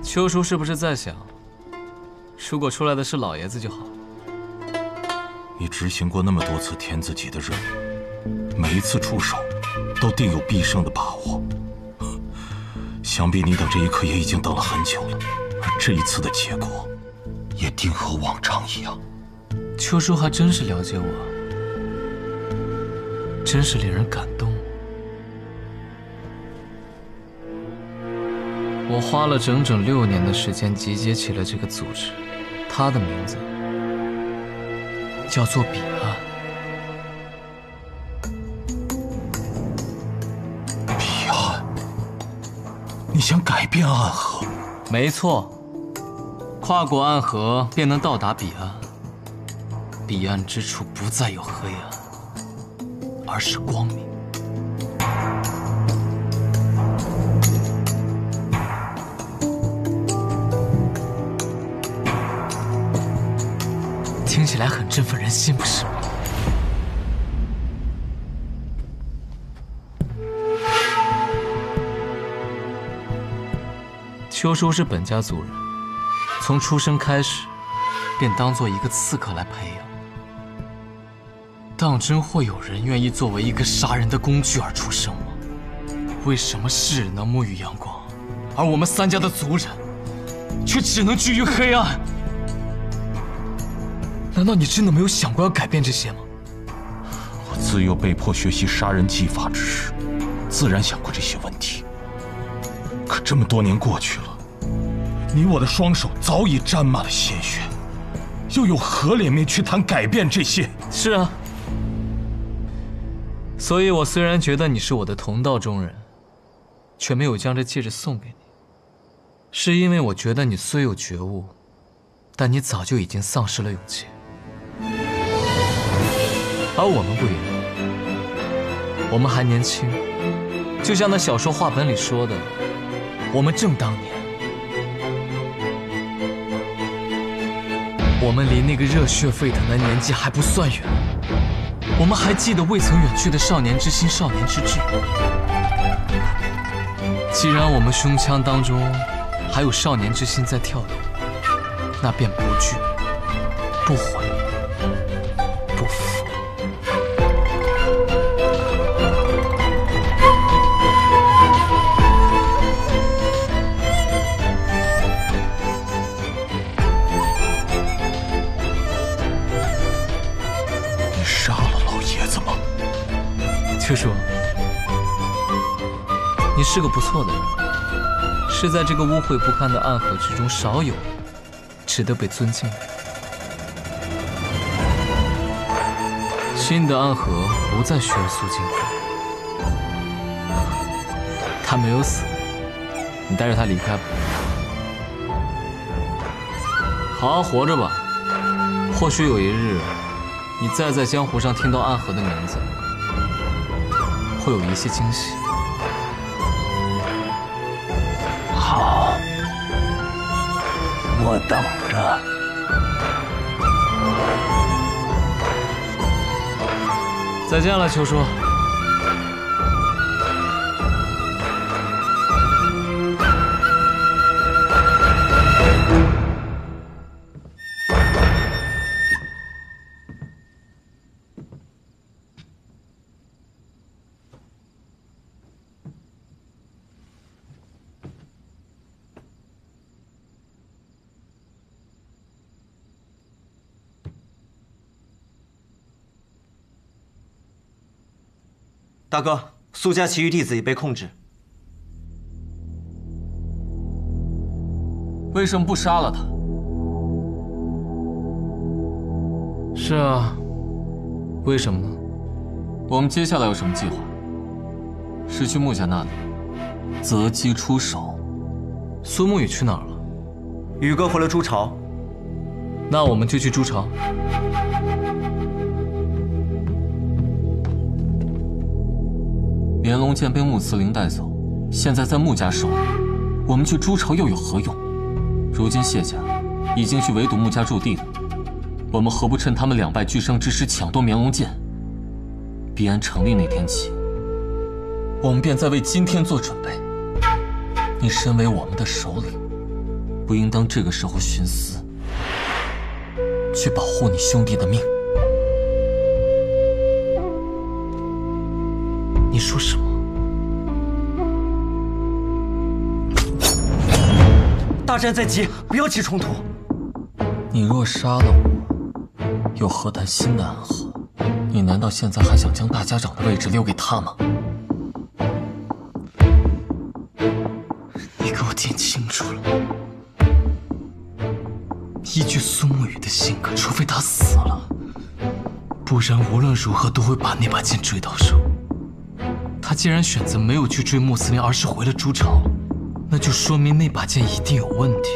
邱叔是不是在想，如果出来的是老爷子就好？你执行过那么多次天自己的任务，每一次出手都定有必胜的把握。想必你等这一刻也已经等了很久了，而这一次的结果也定和往常一样。邱叔还真是了解我，真是令人感动。我花了整整6年的时间集结起了这个组织，它的名字叫做彼岸。彼岸？你想改变暗河？没错，跨过暗河便能到达彼岸。彼岸之处不再有黑暗，而是光明。听起来很振奋人心，不是吗？邱叔是本家族人，从出生开始便当做一个刺客来培养。当真会有人愿意作为一个杀人的工具而出生吗？为什么世人能沐浴阳光，而我们3家的族人却只能居于黑暗？难道你真的没有想过要改变这些吗？我自幼被迫学习杀人技法之时，自然想过这些问题。可这么多年过去了，你我的双手早已沾满了鲜血，又有何脸面去谈改变这些？是啊，所以我虽然觉得你是我的同道中人，却没有将这戒指送给你，是因为我觉得你虽有觉悟，但你早就已经丧失了勇气。而我们不一样，我们还年轻，就像那小说话本里说的，我们正当年，我们离那个热血沸腾的年纪还不算远，我们还记得未曾远去的少年之心、少年之志。既然我们胸腔当中还有少年之心在跳动，那便不惧、不悔、不服。你杀了老爷子吗？邱叔，你是个不错的人，是在这个污秽不堪的暗河之中少有值得被尊敬的人。新的暗河不再需要苏静华，他没有死，你带着他离开吧，好好活着吧。或许有一日，你再在江湖上听到暗河的名字，会有一些惊喜。好，我等着。再见了，邱叔。大哥，苏家其余弟子已被控制。为什么不杀了他？是啊，为什么呢？我们接下来有什么计划？是去穆家那里，择机出手。苏沐雨去哪儿了？宇哥回了朱巢。那我们就去朱巢。连龙剑被穆慈灵带走，现在在穆家手里，我们去朱巢又有何用？如今谢家已经去围堵穆家驻地了，我们何不趁他们两败俱伤之时抢夺绵龙剑？彼岸成立那天起，我们便在为今天做准备。你身为我们的首领，不应当这个时候徇私，去保护你兄弟的命。你说什么？大战在即，不要起冲突。你若杀了我，又何谈新的暗河？你难道现在还想将大家长的位置留给他吗？你给我听清楚了，依据苏沐雨的性格，除非他死了，不然无论如何都会把那把剑追到手。他既然选择没有去追穆慈灵，而是回了朱巢，那就说明那把剑一定有问题。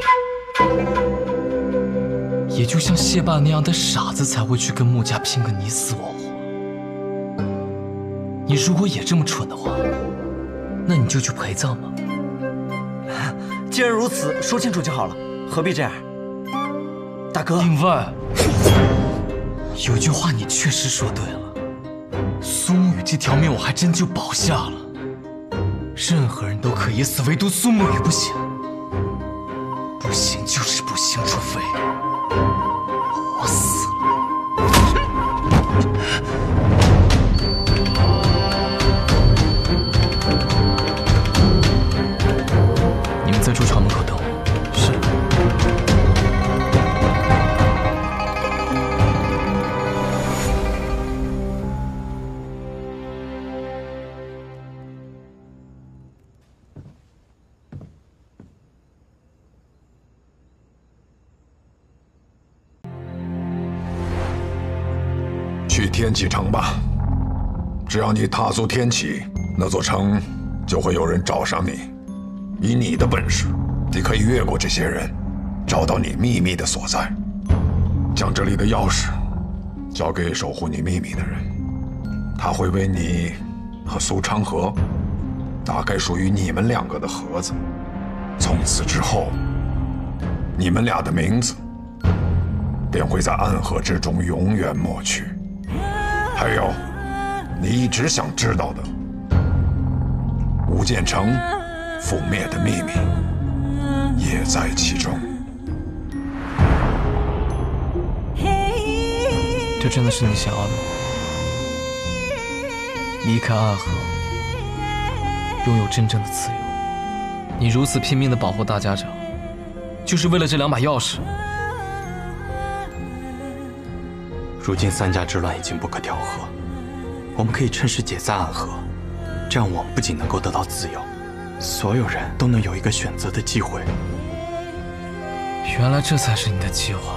也就像谢霸那样的傻子才会去跟穆家拼个你死我活。你如果也这么蠢的话，那你就去陪葬吧。既然如此，说清楚就好了，何必这样？大哥，另外，有句话你确实说对了。苏沐雨这条命我还真就保下了，任何人都可以死，唯独苏沐雨不行。不行就是不行，除非我死了。你们在朱巢门口等我。是。去天启城吧，只要你踏足天启，那座城就会有人找上你。以你的本事，你可以越过这些人，找到你秘密的所在，将这里的钥匙交给守护你秘密的人，他会为你和苏昌河打开属于你们两个的盒子。从此之后，你们俩的名字便会在暗河之中永远抹去。还有，你一直想知道的无间城覆灭的秘密，也在其中。这真的是你想要的吗？离开暗河，拥有真正的自由。你如此拼命地保护大家长，就是为了这两把钥匙。如今三家之乱已经不可调和，我们可以趁势解散暗河，这样我们不仅能够得到自由，所有人都能有一个选择的机会。原来这才是你的计划。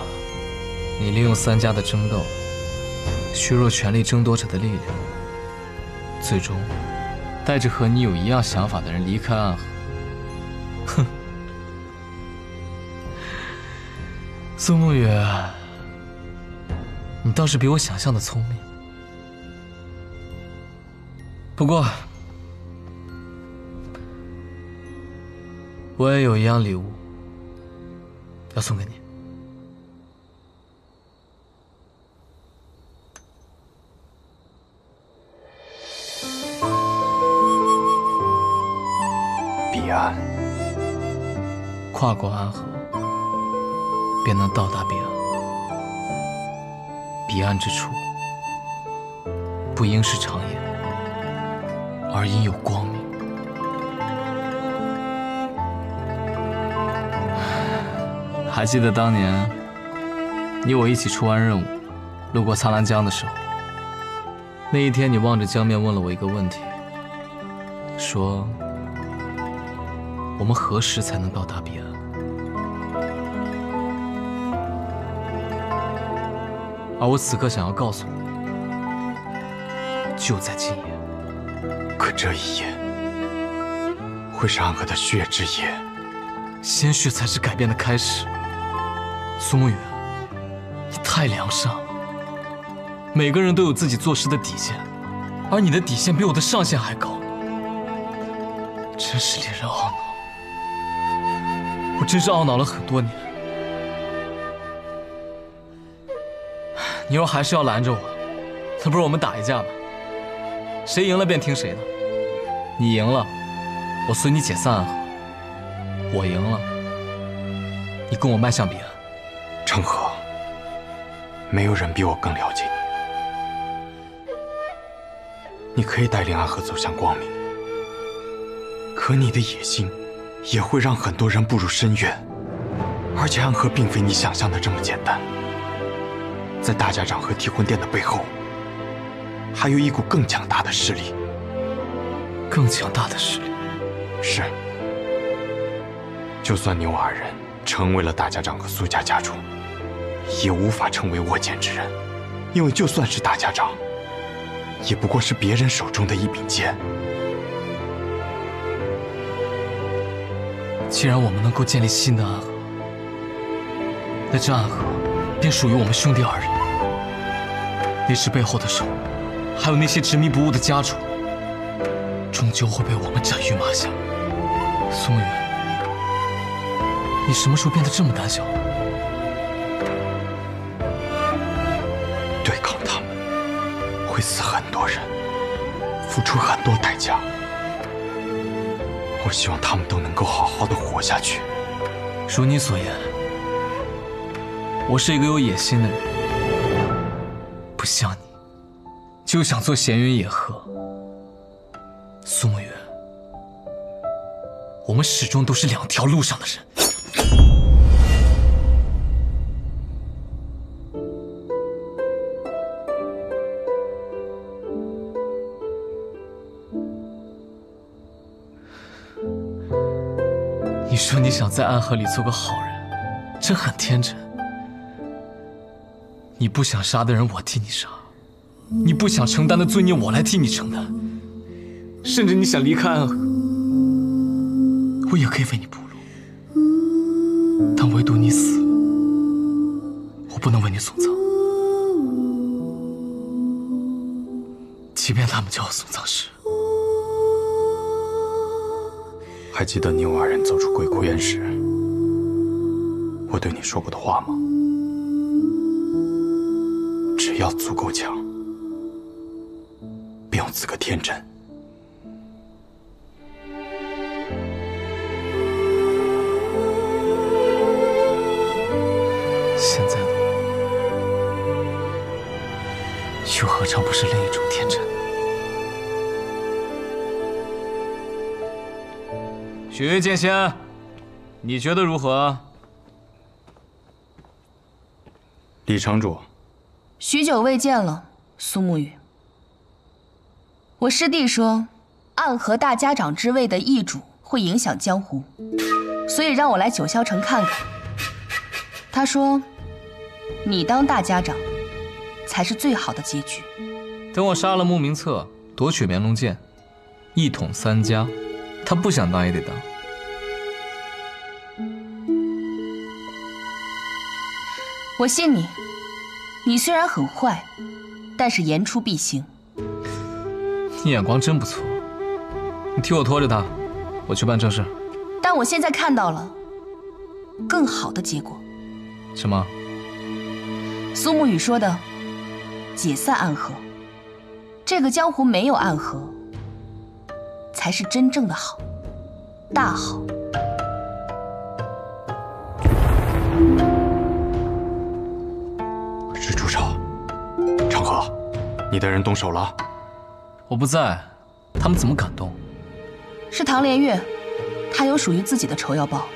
你利用三家的争斗，削弱权力争夺者的力量，最终带着和你有一样想法的人离开暗河。哼，苏沐雨，你倒是比我想象的聪明。不过，我也有一样礼物要送给你。彼岸，跨过暗河，便能到达彼岸。彼岸之处，不应是长夜，而应有光明。还记得当年你我一起出完任务，路过苍兰江的时候，那一天你望着江面问了我一个问题，说我们何时才能到达彼岸？而我此刻想要告诉你，就在今夜。可这一夜，会是暗河的血之夜。鲜血才是改变的开始。苏沐雨，你太良善了。每个人都有自己做事的底线，而你的底线比我的上限还高，真是令人懊恼。我真是懊恼了很多年。你若还是要拦着我，那不如我们打一架吧，谁赢了便听谁的。你赢了，我随你解散暗河；我赢了，你跟我迈向彼岸。成河，没有人比我更了解你。你可以带领暗河走向光明，可你的野心也会让很多人步入深渊。而且暗河并非你想象的这么简单，在大家长和提魂殿的背后，还有一股更强大的势力。更强大的势力？是。就算你我二人成为了大家长和苏家家主，也无法成为握剑之人，因为就算是大家长，也不过是别人手中的一柄剑。既然我们能够建立新的暗河，那这暗河便属于我们兄弟二人。历史背后的手，还有那些执迷不悟的家主，终究会被我们斩于马下。苏沐雨，你什么时候变得这么胆小了？对抗他们会死很多人，付出很多代价。我希望他们都能够好好的活下去。如你所言，我是一个有野心的人，不像你，就想做闲云野鹤。苏沐雨，我们始终都是两条路上的人。你说你想在暗河里做个好人，这很天真。你不想杀的人，我替你杀；你不想承担的罪孽，我来替你承担。甚至你想离开暗河，我也可以为你铺路。但唯独你死了，我不能为你送葬。即便他们叫我送葬师。还记得你我二人走出鬼窟院时，我对你说过的话吗？只要足够强，便有资格天真。现在的我，又何尝不是另一种天真呢？雪月剑仙，你觉得如何？李城主，许久未见了，苏沐雨。我师弟说，暗河大家长之位的易主会影响江湖，所以让我来九霄城看看。他说，你当大家长才是最好的结局。等我杀了穆明策，夺取绵龙剑，一统三家，他不想当也得当。我信你，你虽然很坏，但是言出必行。你眼光真不错，你替我拖着他，我去办正事。但我现在看到了更好的结果。什么？苏沐雨说的解散暗河，这个江湖没有暗河，才是真正的好，大好。是朱少，成河，你的人动手了。我不在，他们怎么敢动？是唐连月，他有属于自己的仇要报。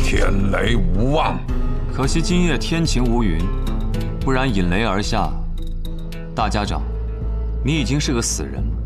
天雷无望，可惜今夜天晴无云，不然引雷而下。大家长，你已经是个死人了。